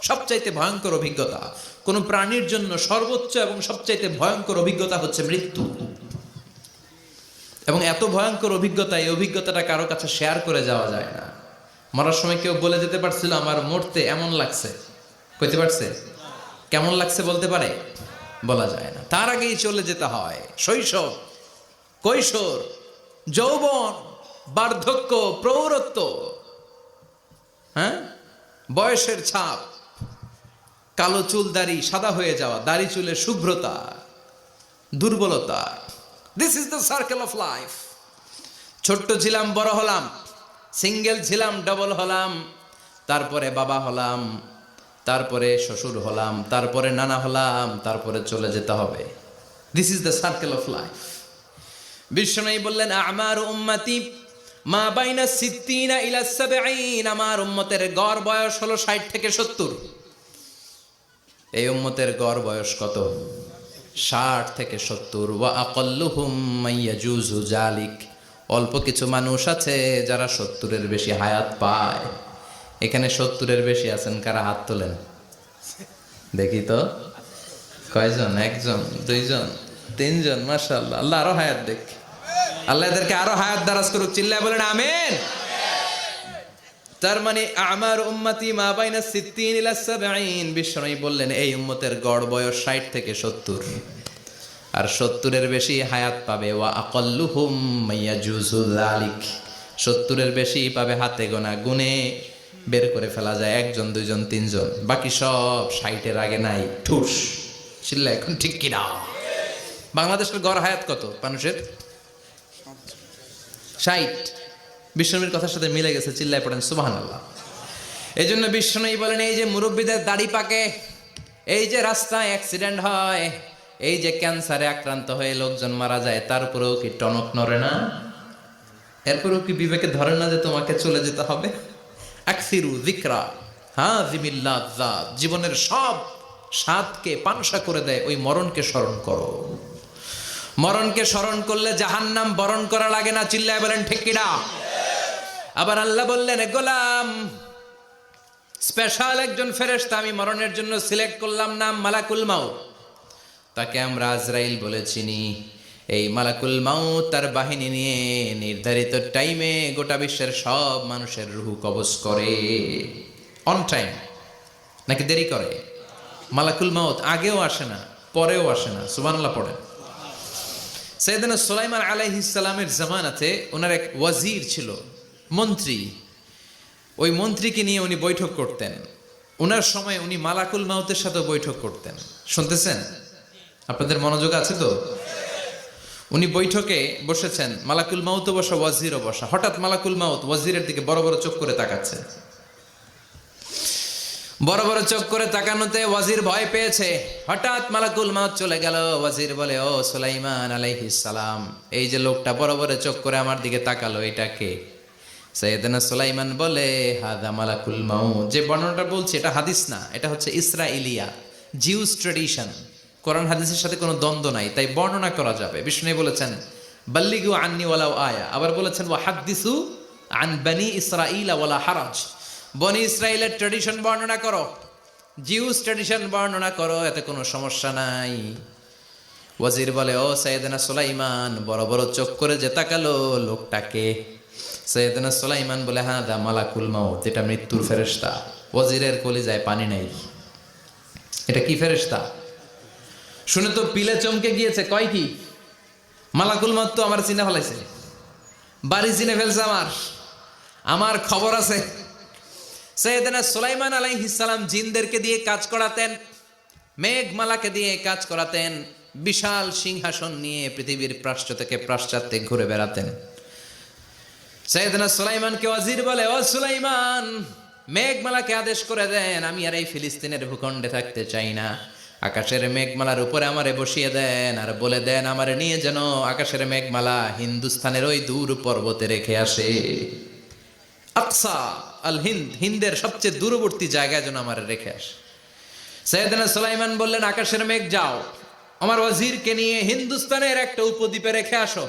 সবচাইতে ভয়ঙ্কর অভিজ্ঞতা, কোন প্রাণীর জন্য সর্বোচ্চ এবং সবচাইতে ভয়ঙ্কর অভিজ্ঞতা হচ্ছে মৃত্যু। এবং এত ভয়ঙ্কর অভিজ্ঞতা, এই অভিজ্ঞতাটা কারো কাছে শেয়ার করে যাওয়া যায় না। মরার সময় কেউ বলে যেতে পারছিল আমার মরতে এমন লাগছে, কইতে পারছে? কেমন লাগছে বলতে পারে? বলা যায় না। তার আগেই চলে যেতে হয় শৈশব, কৈশোর, যৌবন, বার্ধক্য, প্রৌঢ়ত্ব, হ্যাঁ, বয়সের ছাপ, কালো চুল দাড়ি সাদা হয়ে যাওয়া, দাড়ি চুলের শুভ্রতা, দুর্বলতা। This is the circle of life. ছোট্ট ছিলাম, বড় হলাম, সিঙ্গেল ছিলাম, ডাবল হলাম, তারপরে বাবা হলাম, তারপরে শ্বশুর হলাম, তারপরে নানা হলাম, তারপরে চলে যেতে হবে। This is the circle of life. বিশ্বনবী বললেন আমার উম্মতি মা বাইনা সিত্তিনা ইলা সাবঈন, আমার উম্মতের গড় বয়স হলো 60 থেকে 70। এই উম্মতের গড় বয়স কত? 60 থেকে 70। ওয়া আকাল্লুহুম মাইয়াজুজু জালিক, অল্প কিছু মানুষ আছে যারা 70-এর বেশি হায়াত পায়। এখানে 70-এর বেশি আছেন কারা? হাত তোলেন দেখি তো। কয়জন? একজন, দুইজন, তিনজন। মাশাআল্লাহ, আল্লাহ আরো হায়াত দেখ, আল্লাহ এদেরকে আরো হায়াত দারাজ করুক। চিল্লায় বলেন আমিন। তার মানে আমার উম্মতি মা বাইনা সিত্তিন ইলা সাবঈন, বিশ্বনবী বললেন এই উম্মতের গড় বয়স 60 থেকে 70, আর 70-এর বেশি হায়াত পাবে। ওয়া আকাল্লুহুম মাইয়াজুজু যালিক, 70-এর বেশি পাবে হাতে গোনা, গুনে বের করে ফেলা যায় একজন, দুইজন, তিনজন। বাকি সব 60-এর আগে নাই। ঠুস চিল্লা এখন ঠিক কিনা? বাংলাদেশের গড় হায়াত কত মানুষের? 60। বিশ্বনবীর কথার সাথে মিলে গেছে। চিল্লায় পড়েন সুবহানাল্লাহ। এই জন্য বিশ্বনবী বলেন এই যে মুরব্বীদের দাড়ি পাকে, এই যে রাস্তায় অ্যাক্সিডেন্ট হয়, এই যে ক্যান্সারে আক্রান্ত হয়ে লোকজন মারা যায়, তারপরেও কি টনক নড়ে না? এরপরেও কি বিবেকে ধরে না যে তোমাকে চলে যেতে হবে? আকসিরু যিকরা হাযিমিল লাযযাত, জীবনের সব স্বাদকে পানসা করে দেয় ওই মরণকে স্মরণ করো। মরণকে স্মরণ করলে জাহান্নাম বরণ করা লাগে না। চিল্লায় বলেন ঠিক কিনা? আবার আল্লাহ বললেন গোলাম, স্পেশাল একজন ফেরেশতা আমি মরণের জন্য সিলেক্ট করলাম, নাম মালাকুল মাউত। তাকে আমরা আজরাইল বলে চিনি। এই মালাকুল মাউত তার বাহিনী নিয়ে নির্ধারিত টাইমে গোটা বিশ্বের সব মানুষের রূহ কবজ করে। অন টাইম নাকি দেরি করে? মালাকুল মাউত আগেও আসে না, পরেও আসে না। সুবহানাল্লাহ পড়েন। সাইয়েদনা সুলাইমান আলাইহিস সালামের জামানাতে ওনার এক ওয়াজির ছিল, মন্ত্রী। ওই মন্ত্রীকে নিয়ে উনি বৈঠক করতেন। ওনার সময় উনি মালাকুল মাউতের সাথে বৈঠক করতেন। শুনতেছেন? আপনাদের মনোযোগ আছে তো? উনি বৈঠকে বসেছেন, মালাকুল মাউতও বসা, ওয়াজিরও বসা। হঠাৎ মালাকুল মাউত ওয়াজিরের দিকে বড় বড় চোখ করে তাকাচ্ছে। বড় বড় চোখ করে তাকানোতে ওয়াজির ভয় পেয়েছে। হঠাৎ মালাকুল মাউত চলে গেল। ওয়াজির বলে ও সুলাইমান আলাইহিস সালাম, এই যে লোকটা বড় বড় চোখ করে আমার দিকে তাকালো, এটা কে? সাইয়েদনা সুলাইমান বলে হাদা মালাকুল মাউত। যে বর্ণনাটা বলছি এটা হাদিস না, এটা হচ্ছে ইসরাইলিয়া, জিউস ট্র্যাডিশন। কোরআন হাদিসের সাথে কোনো দ্বন্দ্ব নাই, তাই বর্ণনা করা যাবে। বিষ্ণু বলেছেন বাল্লিগু আন্নি ওয়ালাউ আয়া, আবার বলেছেন ওয়া হাদ্দিসু আন বনি ইসরাঈল ওয়ালা হারাজ। বনি ইসরাইলের ট্র্যাডিশন বর্ণনা করো, জিউস ট্র্যাডিশন বর্ণনা করো, এতে কোনো সমস্যা নাই। ওয়াজির বলে ও সাইয়েদনা সুলাইমান, বড় বড় চোখ করে যে তাকালো লোকটাকে? সাইয়েদনা সুলাইমান বলে হাদা মালাকুল মাউত, এটা মৃত্যুর ফেরেশতা। ওয়াজিরের কলিজায় পানি নাই। এটা কি ফেরেশতা? শুনে তো পিলে চমকে গিয়েছে। কয় কি? মালাকুল মাউত তো আমার চিনে ফেলাইছে, বাড়ি চিনে ফেলছে, আমার খবর আছে। সাইয়েদনা সুলাইমান আলাইহিস সালাম জিনদেরকে দিয়ে কাজ করাতেন, মেঘমালাকে দিয়ে কাজ করাতেন, বিশাল সিংহাসন নিয়ে পৃথিবীর প্রাচ্য থেকে পাশ্চাত্যে ঘুরে বেড়াতেন। সাইয়েদনা সুলাইমানকে ওয়াজির বলে ও সুলাইমান, মেঘমালাকে আদেশ করে দেন আমি আর এই ফিলিস্তিনের ভূখণ্ডে থাকতে চাই না। আকাশের মেঘমালার উপরে আমারে বসিয়ে দেন, আর বলে দেন আমারে নিয়ে যেন আকাশের মেঘমালা হিন্দুস্তানের ওই দূর পর্বতে রেখে আসে। আকসা আল হিন্দ, হিন্দের সবচেয়ে দূরবর্তী জায়গায় যেন আমারে রেখে আসে। সাইয়েদনা সুলাইমান বললেন আকাশের মেঘ যাও, আমার ওয়াজিরকে নিয়ে হিন্দুস্তানের একটা উপদ্বীপে রেখে আসো।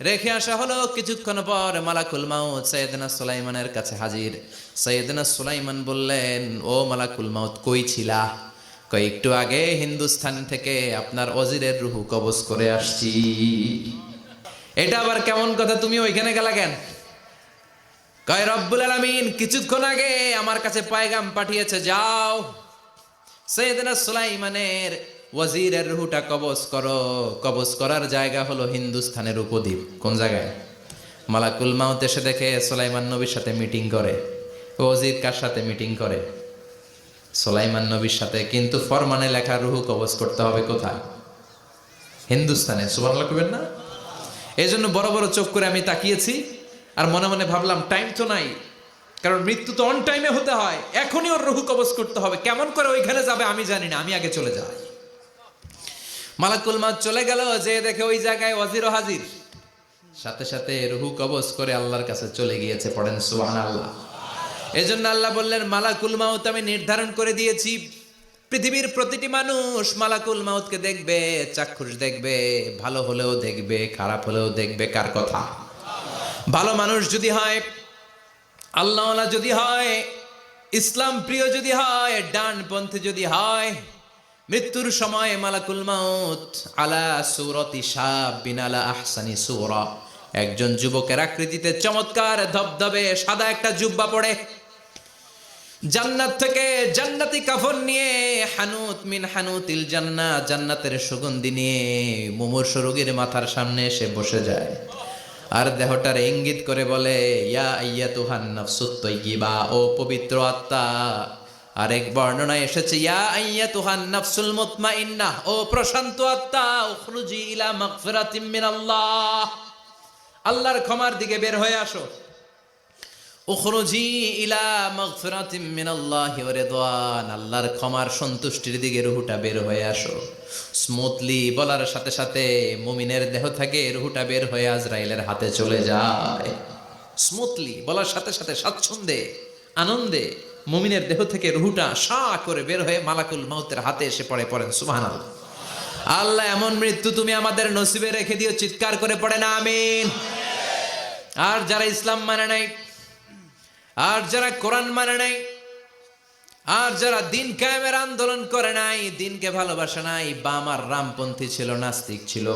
রেখে আসা হলো। কিছুক্ষণ পর মালাকুল মাউত সাইয়েদনা সুলাইমানের কাছে হাজির। সাইয়েদনা সুলাইমান বললেন, ও মালাকুল মাউত, কই ছিলা? কই, একটু আগে হিন্দুস্তান থেকে আপনার ওজিরের রুহু কবজ করে আসছি। এটা আবার কেমন কথা, তুমি ওইখানে গেলা কেন? কয়, রব্বুল আলামিন কিছুক্ষণ আগে আমার কাছে পায়গাম পাঠিয়েছে, যাও সাইয়েদনা সুলাইমানের ওয়াজিরের রুহুটা কবজ করো। কবজ করার জায়গা হলো হিন্দুস্তানের উপদ্বীপ। কোন জায়গায়? মালাকুল মাউত এসে দেখে সুলাইমান নবীর সাথে মিটিং করে। ওয়াজির কার সাথে মিটিং করে? সুলাইমান নবীর সাথে। কিন্তু ফরমানে লেখা রুহু কবজ করতে হবে কোথায়? হিন্দুস্তানে। সুবহানাল্লাহ কইবেন না? এই জন্য বড় বড় চোখ করে আমি তাকিয়েছি আর মনে মনে ভাবলাম, টাইম তো নাই, কারণ মৃত্যু তো অন টাইমে হতে হয়, এখনই ওর রুহু কবজ করতে হবে। কেমন করে ওইখানে যাবে আমি জানি না, আমি আগে চলে যাই। মালাকুল মাউত চলে গেল, যে দেখে ওই জায়গায় ওয়াজিরও হাজির। সাথে সাথে রুহু কবজ করে আল্লাহর কাছে চলে গিয়েছে। পড়েন সুবহানাল্লাহ। এজন্য আল্লাহ বললেন, মালাকুল মাউত আমি নির্ধারণ করে দিয়েছি, পৃথিবীর প্রতিটি মানুষ মালাকুল মাউতকে দেখবে, চাক্ষুষ দেখবে, ভালো হলেও দেখবে, খারাপ হলেও দেখবে। কার কথা? ভালো মানুষ যদি হয়, আল্লাহওয়ালা যদি হয়, ইসলাম প্রিয় যদি হয়, ডানপন্থী যদি হয়, মৃত্যুর সময় মালাকুল মাউত আলা সূরাতি শাবিন আলা আহসানি সূরা, একজন যুবকের আকৃতিতে চমৎকার ধবধবে সাদা একটা জুব্বা পরে, জান্নাত থেকে জান্নাতি কাফন নিয়ে, হানুত মিন হানুতিল জান্নাহ, জান্নাতের সুগন্ধি নিয়ে মুমূর্ষু রোগীর মাথার সামনে এসে বসে যায় আর দেহটার ইঙ্গিত করে বলে, ইয়া আইয়াতুহান নাফসুত তাইয়্যিবা, ও পবিত্র আত্মা। আরেক বর্ণনায় এসেছে, ইয়া আইয়াতুহান নাফসুল মুতমাইন্নাহ, ও প্রশান্ত আত্মা, উখরুজি ইলা মাগফিরাতিম মিনাল্লাহ, আল্লাহর ক্ষমার দিকে বের হয়ে আসো। উখরুজি ইলা মাগফিরাতিম মিনাল্লাহি ওয়া রিদওয়ান, আল্লাহর ক্ষমার সন্তুষ্টির দিকে রুহুটা বের হয়ে আসো। স্মুথলি বলার সাথে সাথে মুমিনের দেহ থেকে রুহুটা বের হয়ে আজরাইলের হাতে চলে যায়। স্মুথলি বলার সাথে সাথে স্বাচ্ছন্দ্যে আনন্দে মুমিনের দেহ থেকে রুহুটা সা করে বের হয়ে মালাকুল মাউতের হাতে এসে পড়ে। পড়েন সুবহানাল্লাহ। আল্লাহ এমন মৃত্যু তুমি আমাদের নসিবে রেখে দিও, চিৎকার করে পড়েন আমিন। আর যারা ইসলাম মানে নাই, আর যারা কোরআন মানে নাই, আর যারা দিন কায়েমের আন্দোলন করে নাই, দিনকে ভালোবাসে নাই, বাম আর রামপন্থী ছিল, নাস্তিক ছিল,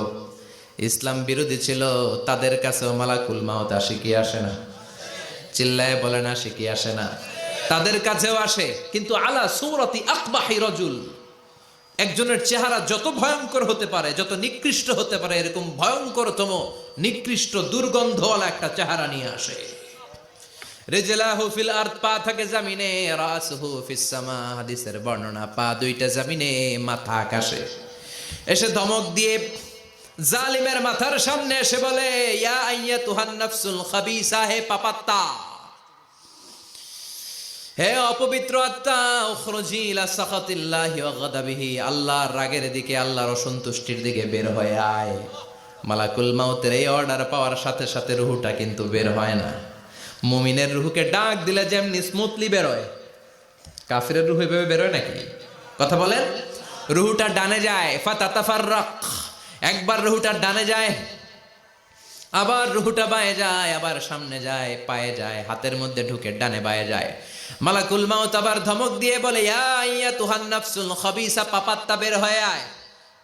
ইসলাম বিরোধী ছিল, তাদের কাছেও মালাকুল মাউত আসে কি আসে না? চিল্লায় বলে না, আসে কি আসে না? তাদের কাছেও আসে, কিন্তু আলা সূরাতি আকবাহি রাজুল, একজনের চেহারা যত ভয়ঙ্কর হতে পারে, যত নিকৃষ্ট হতে পারে, এরকম ভয়ঙ্করতম নিকৃষ্ট দুর্গন্ধওয়ালা একটা চেহারা নিয়ে আসে। রিজলাহু ফিল আরদ, পা থাকে জমিনে, রাসুহু ফিস সামা, হাদিসের বর্ণনা, পা দুইটা জমিনে, মাথা আকাশে। এসে ধমক দিয়ে জালিমের মাথার সামনে এসে বলে, ইয়া আইয়াতুহান নাফসুল খাবিসা, হে পাপাত্তা, হে অপবিত্র আত্মা, উখরুজি ইলা সাখাতিল্লাহি ওয়া গাদাবিহি, আল্লাহর রাগের দিকে, আল্লাহর অসন্তুষ্টির দিকে বের হয়ে আয়। মালাকুল মাউতের এই অর্ডার পাওয়ার সাথে সাথে রুহুটা কিন্তু বের হয় না। মুমিনের রুহুকে ডাক দিলে যেমনি স্মুথলি বেরোয়, কাফিরের রুহু এভাবে বেরোয় নাকি? কথা বলেন। রুহুটা ডানে যায়, ফাতাতাফাররাক, একবার রুহুটা ডানে যায়, আবার রুহুটা বায়ে যায়, আবার সামনে যায়, পায়ে যায়, হাতের মধ্যে ঢুকে ডানে বায়ে যায়। মালাকুল মাউত আবার ধমক দিয়ে বলে, ইয়া আইয়াতুহান নাফসুল খাবিসা, পাপাত্তা, বের হয়ে আয়।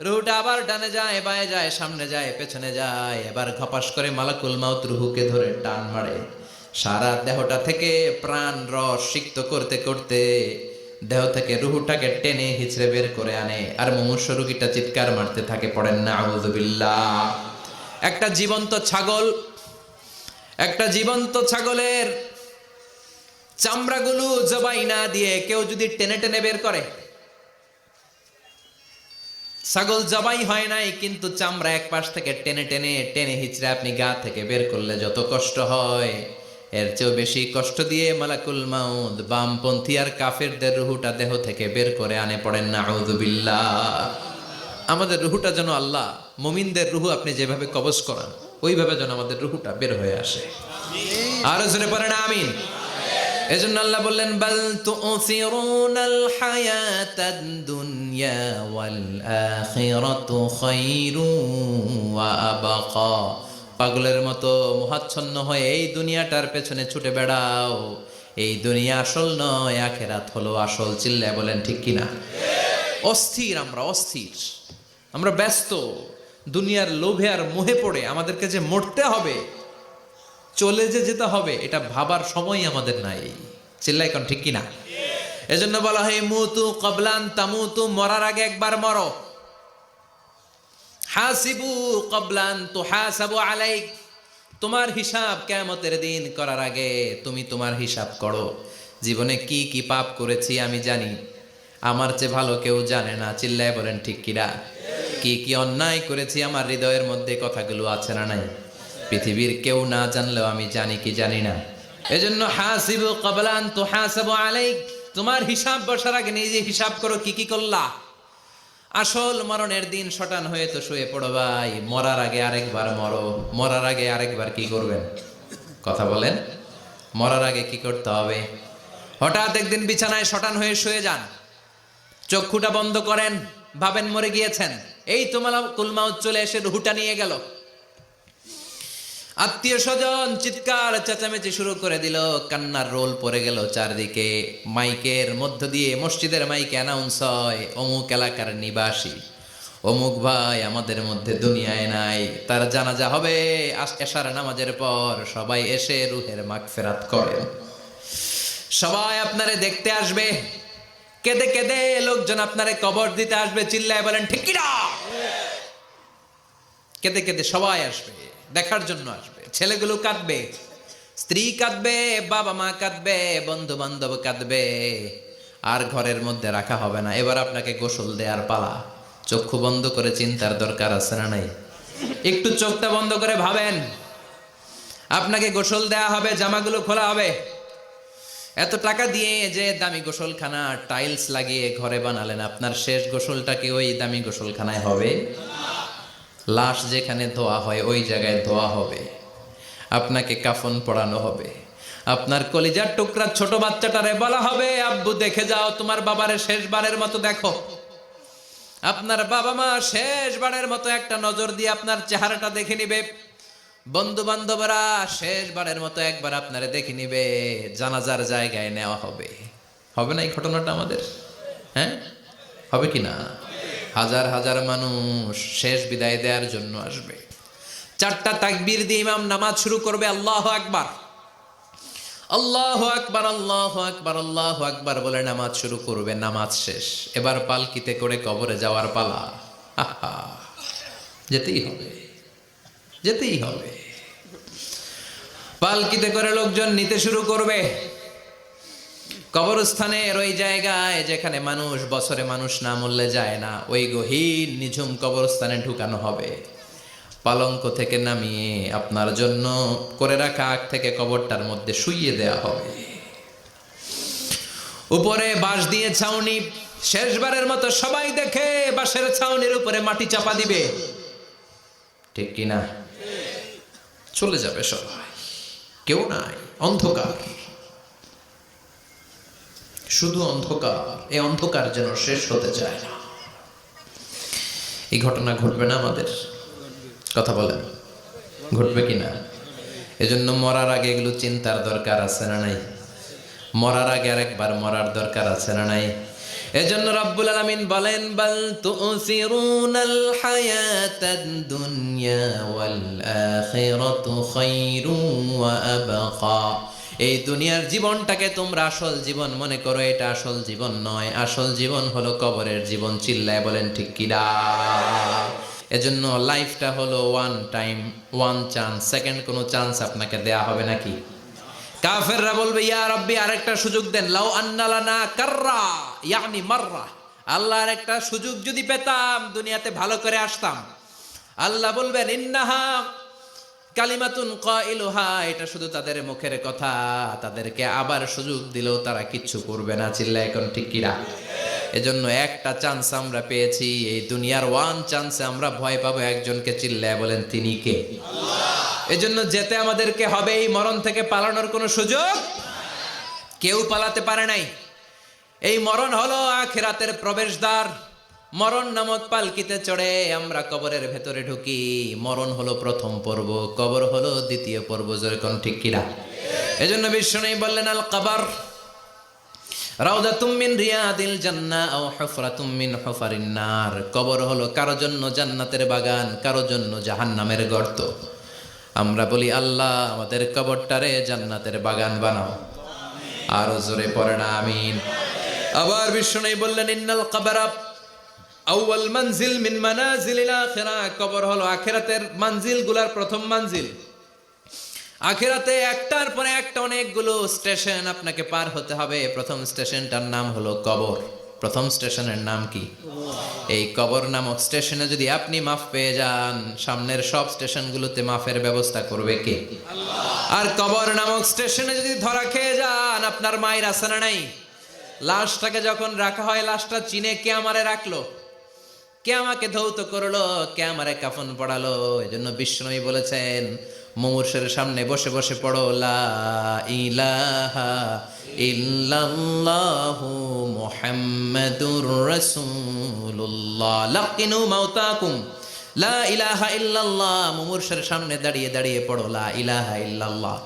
রুহুটা আবার ডানে যায়, বায়ে যায়, সামনে যায়, পেছনে যায়। এবার ঘপাস করে মালাকুল মাউত রুহুকে ধরে টান মারে। সারা দেহটা থেকে প্রাণ রস সিক্ত করতে করতে দেহ থেকে রুহুটাকে টেনে হিচড়ে বের করে আনে। আর মুমূর্ষু রোগীটা চিৎকার মারতে থাকে। পড়েন না আউযু বিল্লাহ। একটা জীবন্ত ছাগলের চামড়াগুলো জবাই না দিয়ে কেউ যদি টেনে টেনে বের করে, ছাগল জবাই হয় নাই কিন্তু চামড়া এক পাশ থেকে টেনে টেনে টেনে হিচড়ে আপনি গা থেকে বের করলে যত কষ্ট হয়, এর চেয়েও বেশি কষ্ট দিয়ে মালাকুল মাউত বামপন্থী আর কাফেরদের রুহুটা দেহ থেকে বের করে আনে। পড়েন না আউযু বিল্লাহ। আমাদের রুহুটা যেন আল্লাহ, মুমিনদের রুহু আপনি যেভাবে কবজ করান, ওইভাবে যেন আমাদের রুহুটা বের হয়ে আসে। আরো জোরে পড়েন আমিন। এজন্য আল্লাহ বললেন, বাল তুসিরুনাল হায়াতাদ দুনিয়া ওয়াল আখিরাতু খায়রুন ওয়া আবকা পাগলের মতো মোহাচ্ছন্ন হয়ে এই দুনিয়াটার পেছনে ছুটে বেড়াও। এই দুনিয়া আসল নয়, আখেরাত হলো আসল। চিল্লায় বলেন ঠিক কিনা? অস্থির, আমরা অস্থির, আমরা ব্যস্ত দুনিয়ার লোভে আর মোহে পড়ে আমাদেরকে যে মরতে হবে, চলে যে যেতে হবে, এটা ভাবার সময় আমাদের নাই। চিল্লাই কোন ঠিক কিনা? এজন্য বলা হয় মুতু ক্বাবলান তামুতু, মরার আগে একবার মরো। হাসিবু ক্বাবলান তুহাসাবু আলাইক, তোমার হিসাব কিয়ামতের দিন করার আগে তুমি তোমার হিসাব করো। জীবনে কি কি পাপ করেছি আমি জানি, আমার চেয়ে ভালো কেউ জানে না। চিল্লায় বলেন ঠিক কিনা? কি কি অন্যায় করেছি আমার হৃদয়ের মধ্যে কথাগুলো আছে না নাই? পৃথিবীর কেউ না জানলেও আমি জানি কি জানি না। এজন্য হাসিবু ক্বাবলান তুহাসাবু আলাইক, তোমার হিসাব বসার আগে নিজে হিসাব করো কি কি করলা। আসল মরণের দিন শটান হয়ে তো শুয়ে পড়ো ভাই, মরার আগে আরেকবার মরো। মরার আগে আরেকবার কি করবেন? কথা বলেন, মরার আগে কি করতে হবে? হঠাৎ একদিন বিছানায় শটান হয়ে শুয়ে যান, চক্ষুটা বন্ধ করেন, ভাবেন মরে গিয়েছেন। এই তো মালাকুল মাউত চলে এসে রুহুটা নিয়ে গেল। আত্মীয় স্বজন চিৎকার চেঁচামেচি শুরু করে দিল, কান্নার রোল পড়ে গেল চারদিকে। মাইকের মধ্য দিয়ে, মসজিদের মাইকে অ্যানাউন্স হয়, অমুক এলাকার নিবাসী অমুক ভাই আমাদের মধ্যে দুনিয়ায় নাই, তার জানাজা হবে এশার নামাজের পর। সবাই এসে রুহের মাগফিরাত করেন। সবাই আপনারে দেখতে আসবে, কেঁদে কেঁদে লোকজন আপনারে কবর দিতে আসবে। চিল্লায় বলেন ঠিক কিনা? কেঁদে কেঁদে সবাই আসবে, দেখার জন্য আসবে। ছেলেগুলো কাঁদবে, স্ত্রী কাঁদবে, বাবা মা কাঁদবে, বন্ধু বান্ধব কাঁদবে, আর ঘরের মধ্যে রাখা হবে না। এবার আপনাকে গোসল দেওয়ার পালা। চক্ষু বন্ধ করে চিন্তার দরকার আছে না নাই? একটু চোখটা বন্ধ করে ভাবেন, আপনাকে গোসল দেয়া হবে, জামাগুলো খোলা হবে। এত টাকা দিয়ে যে দামি গোসলখানা টাইলস লাগিয়ে ঘরে বানালেন, আপনার শেষ গোসলটা কি ওই দামি গোসলখানায় হবে? লাশ যেখানে ধোয়া হয় ওই জায়গায় ধোয়া হবে। আপনাকে কাফন পরানো হবে। আপনার কলিজার টুকরা ছোট বাচ্চাটারে বলা হবে, আব্বু দেখে যাও, তোমার বাবারে শেষবারের মতো দেখো। আপনার বাবা মা শেষবারের মতো একটা নজর দিয়ে আপনার চেহারাটা দেখে নিবে। বন্ধু বান্ধবরা শেষবারের মতো একবার আপনারে দেখে নিবে। জানাজার জায়গায় নেওয়া হবে। হবে না এই ঘটনাটা আমাদের? হ্যাঁ, হবে কি না? হাজার হাজার মানুষ শেষ বিদায় দেওয়ার জন্য আসবে। চারটা তাকবীর দিয়ে ইমাম নামাজ শুরু করবে। আল্লাহু আকবার, আল্লাহু আকবার, আল্লাহু আকবার, আল্লাহু আকবার বলে নামাজ শুরু করবে। নামাজ শেষ, এবার পালকিতে করে কবরে যাওয়ার পালা। আহা, যেতেই হবে, যেতেই হবে। পালকিতে করে লোকজন নিতে শুরু করবে। কবরস্থানের ওই জায়গায় যেখানে মানুষ বছরে মানুষ না মরলে যায় না, ওই গহীন নিঝুম কবরস্থানে ঢুকানো হবে। পালঙ্ক থেকে নামিয়ে আপনার জন্য করে রাখা আগ থেকে কবরটার মধ্যে শুইয়ে দেয়া হবে। উপরে বাঁশ দিয়ে ছাউনি, শেষবারের মতো সবাই দেখে বাঁশের ছাউনির উপরে মাটি চাপা দিবে। ঠিক কিনা? চলে যাবে সবাই, কেউ নাই, অন্ধকার, শুধু অন্ধকার। এই অন্ধকার যেন শেষ হতে চায় না। এই ঘটনা ঘটবে না আমাদের? কথা বলেন, ঘটবে কিনা? এজন্য মরার আগে এগুলো চিন্তার দরকার আছে না নাই? মরার আগে আরেকবার মরার দরকার আছে না নাই? এজন্য রব্বুল আলামিন বলেন, বাল তুসিরুনাল হায়াতাদ দুনিয়া ওয়াল আখিরাতু খায়রুন ওয়া আবকা। এই দুনিয়ার জীবনটাকে তোমরা আসল জীবন মনে করো, এটা আসল জীবন নয়। আসল জীবন হলো কবরের জীবন। চিল্লায় বলেন ঠিক কিনা? এজন্য লাইফটা হলো one time, one chance. Second কোনো চান্স আপনাকে দেয়া হবে নাকি? কাফেররা বলবে, ইয়া রাব্বি আরেকটা সুযোগ দেন। লাউ আন্না লানা কাররা ইয়ানি মাররা, আল্লাহর একটা সুযোগ যদি পেতাম দুনিয়াতে ভালো করে আসতাম। আল্লাহ বলবেন, ইন্নাহা কালিমাতুন কাইলুহা, এটা শুধু তাদের মুখের কথা, তাদেরকে আবার সুযোগ দিলেও তারা কিচ্ছু করবে না। চিল্লায় এখন ঠিক কিনা? এজন্য একটা চান্স আমরা পেয়েছি, এই দুনিয়ার ওয়ান চান্সে আমরা ভয় পাবো একজনকে। চিল্লায় বলেন তিনি কে? এজন্য যেতে আমাদেরকে হবে। এই মরণ থেকে পালানোর কোনো সুযোগ কেউ পালাতে পারে নাই। এই মরণ হলো আখিরাতের প্রবেশদ্বার। মরণ নামক পালকিতে চড়ে আমরা কবরের ভেতরে ঢুকি। মরণ হলো প্রথম পর্ব, কবর হলো দ্বিতীয় পর্ব। যেরকম ঠিক কিনা? এজন্য বিশ্বনবী বললেন, আল কবর রাউদাতুম মিন রিয়াদিল জান্নাহ আও হুফরাতুম মিন হুফারিন নার। কবর হলো কারো জন্য জান্নাতের বাগান, কারো জন্য জাহান্নামের গর্ত। আমরা বলি, আল্লাহ আমাদের কবরটারে জান্নাতের বাগান বানাও। আরো জোরে পড়ে না আমিন। আবার বিশ্বনবী বললেন, ইন্নাল কবরা আউয়াল মানজিল মিন মানাজিলিল আখিরাহ। কবর হলো আখিরাতের মানজিলগুলোর প্রথম মানজিল। আখিরাতে একটার পরে একটা অনেকগুলো স্টেশন আপনাকে পার হতে হবে। প্রথম স্টেশনটার নাম হলো কবর। প্রথম স্টেশনের নাম কি? এই কবর নামক স্টেশনে যদি আপনি মাফ পেয়ে যান, সামনের সব স্টেশনগুলোতে মাফের ব্যবস্থা করবে কে? আল্লাহ। আর কবর নামক স্টেশনে যদি ধরা খেয়ে যান, আপনার মায়ের আছে না নাই? লাশটাকে যখন রাখা হয়, লাশটা চিনে কে আমারে রাখলো, কে আমাকে ধৌত করলো, কে আমারে কাফন পড়ালো। এজন্য বিশ্বনবী বলেছেন, মুমূর্ষের সামনে বসে বসে পড়ো, লা ইলাহা ইল্লাল্লাহু মুহাম্মাদুর রাসূলুল্লাহ। লাকিনু মাউতাকুম লা ইলাহা ইল্লাল্লাহ। মুমূর্ষের সামনে দাঁড়িয়ে দাঁড়িয়ে পড়ো, লা ইলাহা ইল্লাল্লাহ।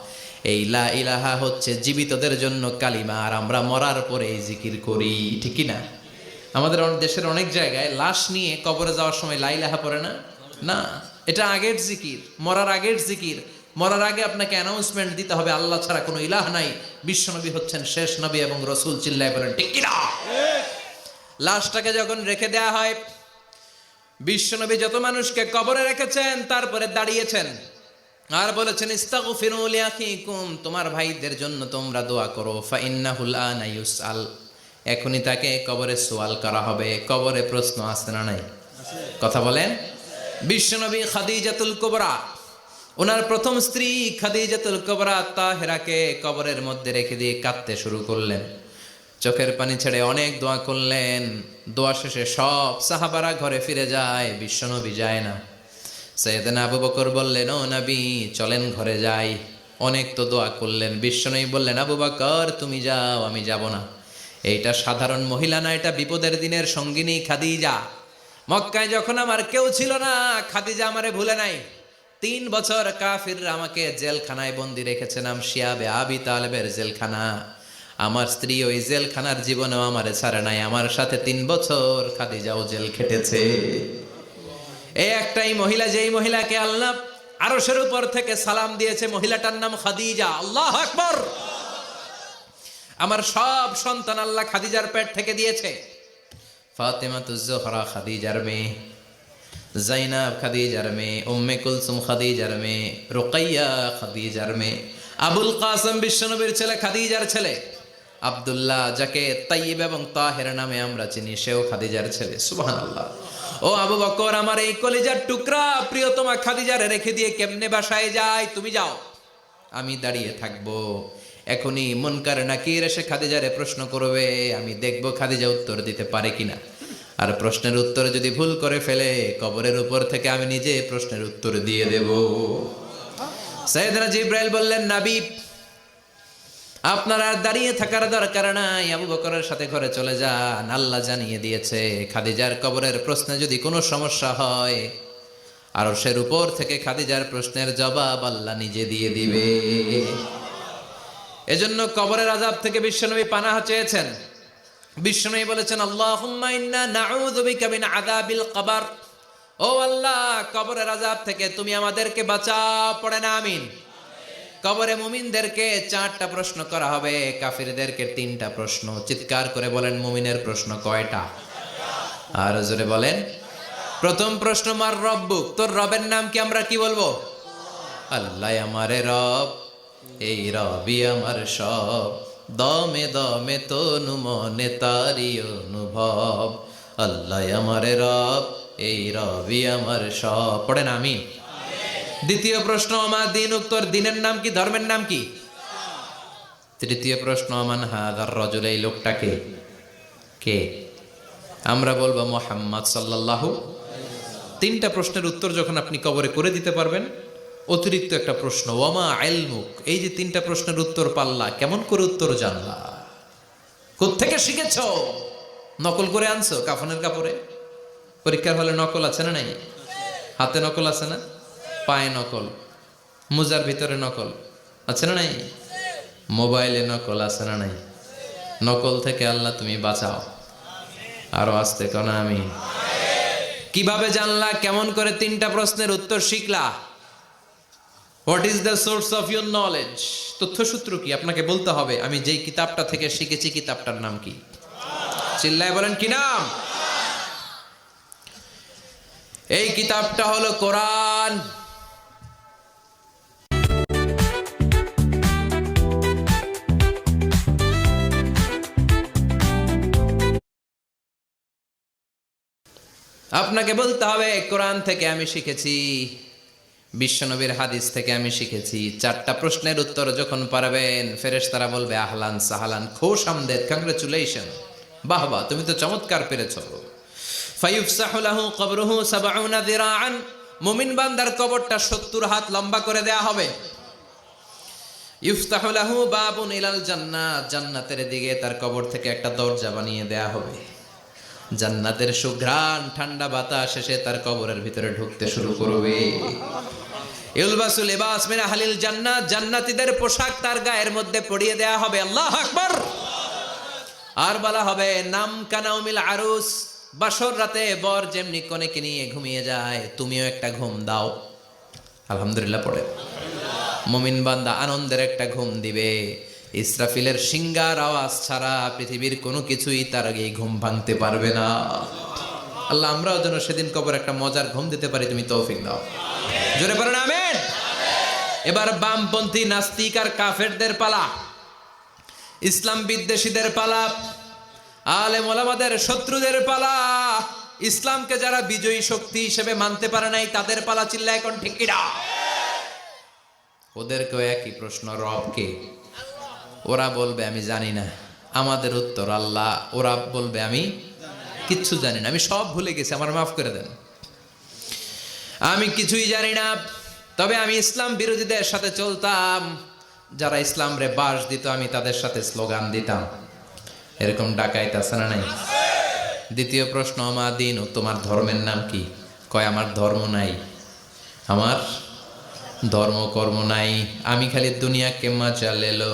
এই লা ইলাহা হচ্ছে জীবিতদের জন্য কালিমা, আর আমরা মরার পরে এই জিকির করি। ঠিক কি না? আমাদের দেশের অনেক জায়গায় লাশ নিয়ে কবরে যাওয়ার সময় লা ইলাহা পড়ে না। না, এটা আগের জিকির, মরার আগের জিকির। মরার আগে আপনাকে অ্যানাউন্সমেন্ট দিতে হবে, আল্লাহ ছাড়া কোনো ইলাহ নাই, বিশ্বনবী হচ্ছেন শেষ নবী এবং রসুল। চিল্লায় বলেন ঠিক কি না? লাশটাকে যখন রেখে দেয়া হয়, বিশ্বনবী যত মানুষকে কবরে রেখেছেন তারপরে দাঁড়িয়েছেন আর বলেছেন, ইস্তাগফিরু লিআখিকুম, তোমার ভাইদের জন্য তোমরা দোয়া করো। ফাইন্নাহুল আনা ইউসআল, এখনই তাকে কবরে সওয়াল করা হবে। কবরে প্রশ্ন আছে না নাই? কথা বলেন। বিশ্বনবী খাদিজাতুল কুবরা, ওনার প্রথম স্ত্রী খাদিজাতুল কুবরা তাহেরাকে কবরের মধ্যে রেখে দিয়ে কাঁদতে শুরু করলেন। চোখের পানি ছেড়ে অনেক দোয়া করলেন। দোয়া শেষে সব সাহাবারা ঘরে ফিরে যায়, বিশ্বনবী যায় না। সাইয়েদনা আবু বকর বললেন, ও নবী চলেন ঘরে যাই। অনেক তো দোয়া করলেন। বিশ্বনবী বললেন, আবু বকর তুমি যাও, আমি যাব না। এইটা সাধারণ মহিলা না, এটা বিপদের দিনের সঙ্গিনী খাদিজা। মক্কায় যখন আমার কেউ ছিল না, খাদিজা আমারে ভুলে নাই। 3 বছর কাফিররা আমাকে জেলখানায় বন্দি রেখেছে, নাম শিয়াবে আবি তালেবের জেলখানা। আমার স্ত্রী ওই জেলখানার জীবনেও আমারে ছাড়ে নাই। আমার সাথে 3 বছর খাদিজাও জেল খেটেছে। এই একটাই মহিলা, যেই মহিলাকে আল্লাহ আরশের উপর থেকে সালাম দিয়েছে, মহিলাটার নাম খাদিজা। আল্লাহু আকবার। আমার সব সন্তান আল্লাহ খাদিজার পেট থেকে দিয়েছে। ফাতেমাতুজ জোহরা খাদিজার মেয়ে, জাইনাব খাদিজার মেয়ে, উম্মে কুলসুম খাদিজার মেয়ে, রুকাইয়া খাদিজার মেয়ে, আবুল কাসেম বিশ্বনবীর ছেলে খাদিজার ছেলে, আব্দুল্লাহ যাকে তাইয়্যিব এবং তাহের নামে আমরা চিনি, সেও খাদিজার ছেলে। সুবহানাল্লাহ। ও আবু বকর, আমার এই কলিজার টুকরা প্রিয়তমা খাদিজারে রেখে দিয়ে কেমনে বাসায় যায়? তুমি যাও, আমি দাঁড়িয়ে থাকবো। এখনই মুনকার নাকির এসে খাদিজারে প্রশ্ন করবে, আমি দেখব খাদিজা উত্তর দিতে পারে কিনা। আর প্রশ্নের উত্তর যদি ভুল করে ফেলে, কবরের উপর থেকে আমি নিজে প্রশ্নের উত্তর দিয়ে দেব। সাইয়েদনা জিবরাইল বললেন, নবী আপনার আর দাঁড়িয়ে থাকার দরকার নাই, আবু বকরের সাথে ঘরে চলে যান। আল্লাহ জানিয়ে দিয়েছে, খাদিজার কবরের প্রশ্নে যদি কোনো সমস্যা হয়, আরশের উপর থেকে খাদিজার প্রশ্নের জবাব আল্লাহ নিজে দিয়ে দিবে। এজন্য কবরের আযাব থেকে বিশ্বনবী পানাহ চেয়েছেন। বিশ্বনবী বলেছেন, আল্লাহুম্মা ইন্না নাউযু বিকা মিন আযাবিল কবর। ও আল্লাহ, কবরের আযাব থেকে তুমি আমাদেরকে বাঁচাও। পড়ে না আমিন। কবরে মুমিনদেরকে 4টা প্রশ্ন করা হবে, কাফিরদেরকে 3টা প্রশ্ন। চিৎকার করে বলেন, মুমিনের প্রশ্ন কয়টা? আর জোরে বলেন। প্রথম প্রশ্ন, মার রব্বুক, তোর রবের নাম কি? আমরা কি বলবো? আল্লাহ আমারে রব, এই রবি আমার সব, দমে দমে তনু মনে তারি অনুভব। আল্লাহ আমারে রব, এই রবি আমার সব। পড়েন আমিন। দ্বিতীয় প্রশ্ন, আমার দিন, উত্তর দিনের নাম কি? ধর্মের নাম কি? তৃতীয় প্রশ্ন, আমান হাদার রাজুল, এই লোকটাকে কে? আমরা বলবো মুহাম্মদ সাল্লাল্লাহু। 3টা প্রশ্নের উত্তর যখন আপনি কবরে করে দিতে পারবেন, অতিরিক্ত একটা প্রশ্ন, ওয়ামা ইলমুক, এই যে 3টা প্রশ্নের উত্তর পাল্লা, কেমন করে উত্তর জানলা? কোত্থেকে শিখেছ? নকল করে আনছো কাফনের কাপড়ে? পরীক্ষার হলে নকল আছে না নাই? হাতে নকল আছে না? পায়ে নকল, মুজার ভিতরে নকল আছে না নাই? মোবাইলে নকল আছে না নাই? নকল থেকে আল্লাহ তুমি বাঁচাও। আরো আসতে কোন আমি। কিভাবে জানলা? কেমন করে? 3টা প্রশ্নের উত্তর শিখলা। What is the source of your knowledge? তথ্যসূত্র কি? আপনাকে বলতে হবে আমি যেই কিতাবটা থেকে শিখেছি কিতাবটার নাম কি। চিল্লায় বলেন কি নাম? এই কিতাবটা হলো কোরআন। আপনাকে বলতে হবে কোরআন থেকে আমি শিখেছি, বিশ্বনবীর হাদিস থেকে আমি শিখেছি। 4টা প্রশ্নের উত্তর যখন পারবেন, ফেরেশতারা বলবে আহলান সাহালান, খোশ আমদেদ, কংগ্রেচুলেশন, বাহ বাহ, তুমি তো চমৎকার পেরেছো। ফায়ুফসাহু লাহু কবরুহু 70 যিরাআন, মুমিন বান্দার কবরটা 70 হাত লম্বা করে দেয়া হবে। ইফতাহু লাহু বাবুন ইলাল জান্নাত, জান্নাতের দিকে তার কবর থেকে একটা দরজা বানিয়ে দেয়া হবে। জান্নাতের সুঘ্রাণ ঠান্ডা বাতাস এসে তার কবরের ভিতরে ঢুকতে শুরু করবে। ইলবাসু লিবাস মিন আহলিল জান্নাত, জান্নাতীদের পোশাক তার গায়ের মধ্যে পরিয়ে দেয়া হবে। আল্লাহু আকবার। আর বলা হবে নাম কানাউমিল আরুস, বাসর রাতে বর যেমনি কনেকে নিয়ে ঘুমিয়ে যায়, তুমিও একটা ঘুম দাও। আলহামদুলিল্লাহ পড়ে মুমিন বান্দা আনন্দের একটা ঘুম দিবে। ইসরাফিলের সিংগার আওয়াজ ছাড়া পৃথিবীর কোনো কিছুই তার আগে ঘুম ভাঙতে পারবে না। আল্লাহ আমরাও যেন সেদিন কবর একটা মজার ঘুম দিতে পারি, তুমি তৌফিক দাও। জোরে পড়েন আমিন। এবার বামপন্থী নাস্তিক আর কাফেরদের পালা, ইসলাম বিদ্বেষীদের পালা, আলেম ওলামাদের শত্রুদের পালা, ইসলামকে যারা বিজয়ী শক্তি হিসেবে মানতে পারে নাই তাদের পালা। চিল্লায় এখন ঠিক কিনা? ওদেরকেও একই প্রশ্ন, রব কে? ওরা বলবে আমি জানি না। আমাদের উত্তর আল্লাহ। ওরা বলবে আমি কিচ্ছু জানি না, আমি সব ভুলে গেছি, আমার মাফ করে দেন, আমি কিছুই জানি না। তবে আমি ইসলাম বিরোধীদের সাথে চলতাম, যারা ইসলাম রে বাস দিত আমি তাদের সাথে স্লোগান দিতাম। এরকম ডাকাইত আছে না নাই? দ্বিতীয় প্রশ্ন, আমার দিন, ও তোমার ধর্মের নাম কি? কয় আমার ধর্ম নাই, আমার ধর্ম কর্ম নাই, আমি খালি দুনিয়া কে মজা লেলো,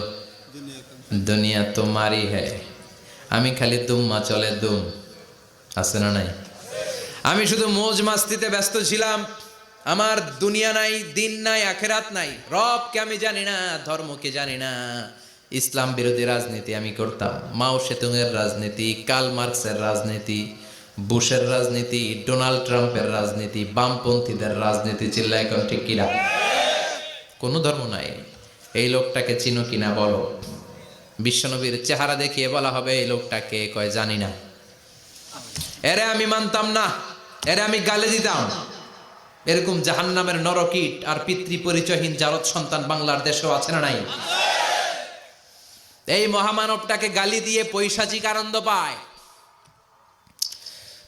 দুনিয়া তোমারই হ্যায়, আমি খালি দুম্মা চলে দুম। আছে না নাই? আমি শুধু মৌজ মাস্তিতে ব্যস্ত ছিলাম, আমার দুনিয়া নাই, দিন নাই, আখেরাত নাই, রবকে আমি জানি না, ধর্মকে জানি না। ইসলাম বিরোধী রাজনীতি আমি করতাম, মাও সেতুংয়ের রাজনীতি, কার্ল মার্কসের রাজনীতি, বুশের রাজনীতি, ডোনাল্ড ট্রাম্পের রাজনীতি, বামপন্থীদের রাজনীতি। চিল্লা এখন ঠিক কিনা? কোনো ধর্ম নাই। এই লোকটাকে চিনো কিনা বলো। বিশ্বনবীর চেহারা দেখিয়ে বলা হবে এই লোকটাকে, কয় জানি না। এরে আমি মানতাম না, এরে আমি গালে দিতাম। এরকম জাহান্নামের নরকীট আর পিতৃ পরিচয়হীন জারদ সন্তান বাংলার দেশেও আছে না নাই? এই মহামানবটাকে গালি দিয়ে পৈশাচিক আনন্দ পায়।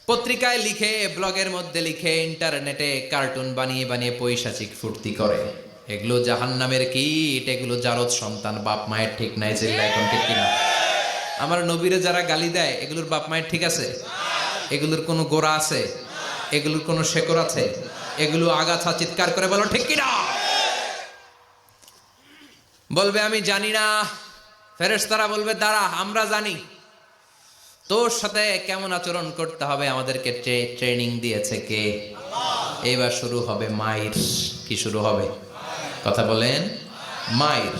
পত্রিকায় লিখে, ব্লগের মধ্যে লিখে, ইন্টারনেটে কার্টুন বানিয়ে বানিয়ে পৈশাচিক ফুর্তি করে। এগুলো জাহান্নামের কীট, এগুলো জারদ সন্তান, বাপ মায়ের ঠিক নাই। চিল্লা এখন ঠিক কিনা? আমার নবীরে যারা গালি দেয় এগুলোর বাপ মায়ের ঠিক আছে? এগুলোর কোনো গোড়া আছে? এগুলোর কোনো শেকড় আছে? এগুলো আগাছা। চিৎকার করে বলো ঠিক কিনা? বলবে আমি জানি না। ফেরেশতারা বলবে দাঁড়া, আমরা জানি। তোর সাথে কেমন আচরণ করতে হবে আমাদেরকে ট্রেনিং দিয়েছে কে? এইবার শুরু হবে মাইর। কি শুরু হবে? কথা বলেন, মাইর।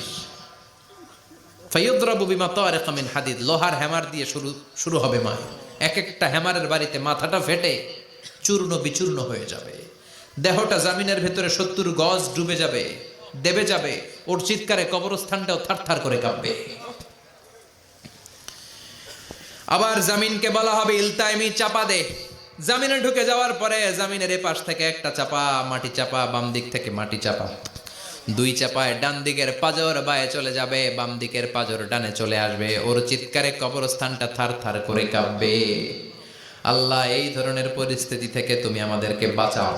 ফায়ুদরাবু বিমা তারিকা মিন হাদিদ, লোহার হ্যামার দিয়ে শুরু হবে মাইর। এক একটা হ্যামারের বাড়িতে মাথাটা ফেটে চূর্ণ বিচূর্ণ হয়ে যাবে, দেহটা জামিনের ভেতরে 70 গজ ডুবে যাবে, দেবে যাবে। ওর চিৎকারে কবরস্থানটাও থারথার করে কাঁপবে। আবার জামিনকে বলা হবে ইলতাইমি, চাপা দে। জামিনে ঢুকে যাওয়ার পরে জামিনের এপাশ থেকে একটা চাপা, মাটি চাপা, বাম দিক থেকে মাটি চাপা, 2 চাপায় ডান দিকের পাজর বায়ে চলে যাবে, বাম দিকের পাজর ডানে চলে আসবে। ওর চিৎকারে কবরস্থানটা থার থার করে কাঁপবে। আল্লাহ এই ধরনের পরিস্থিতি থেকে তুমি আমাদেরকে বাঁচাও।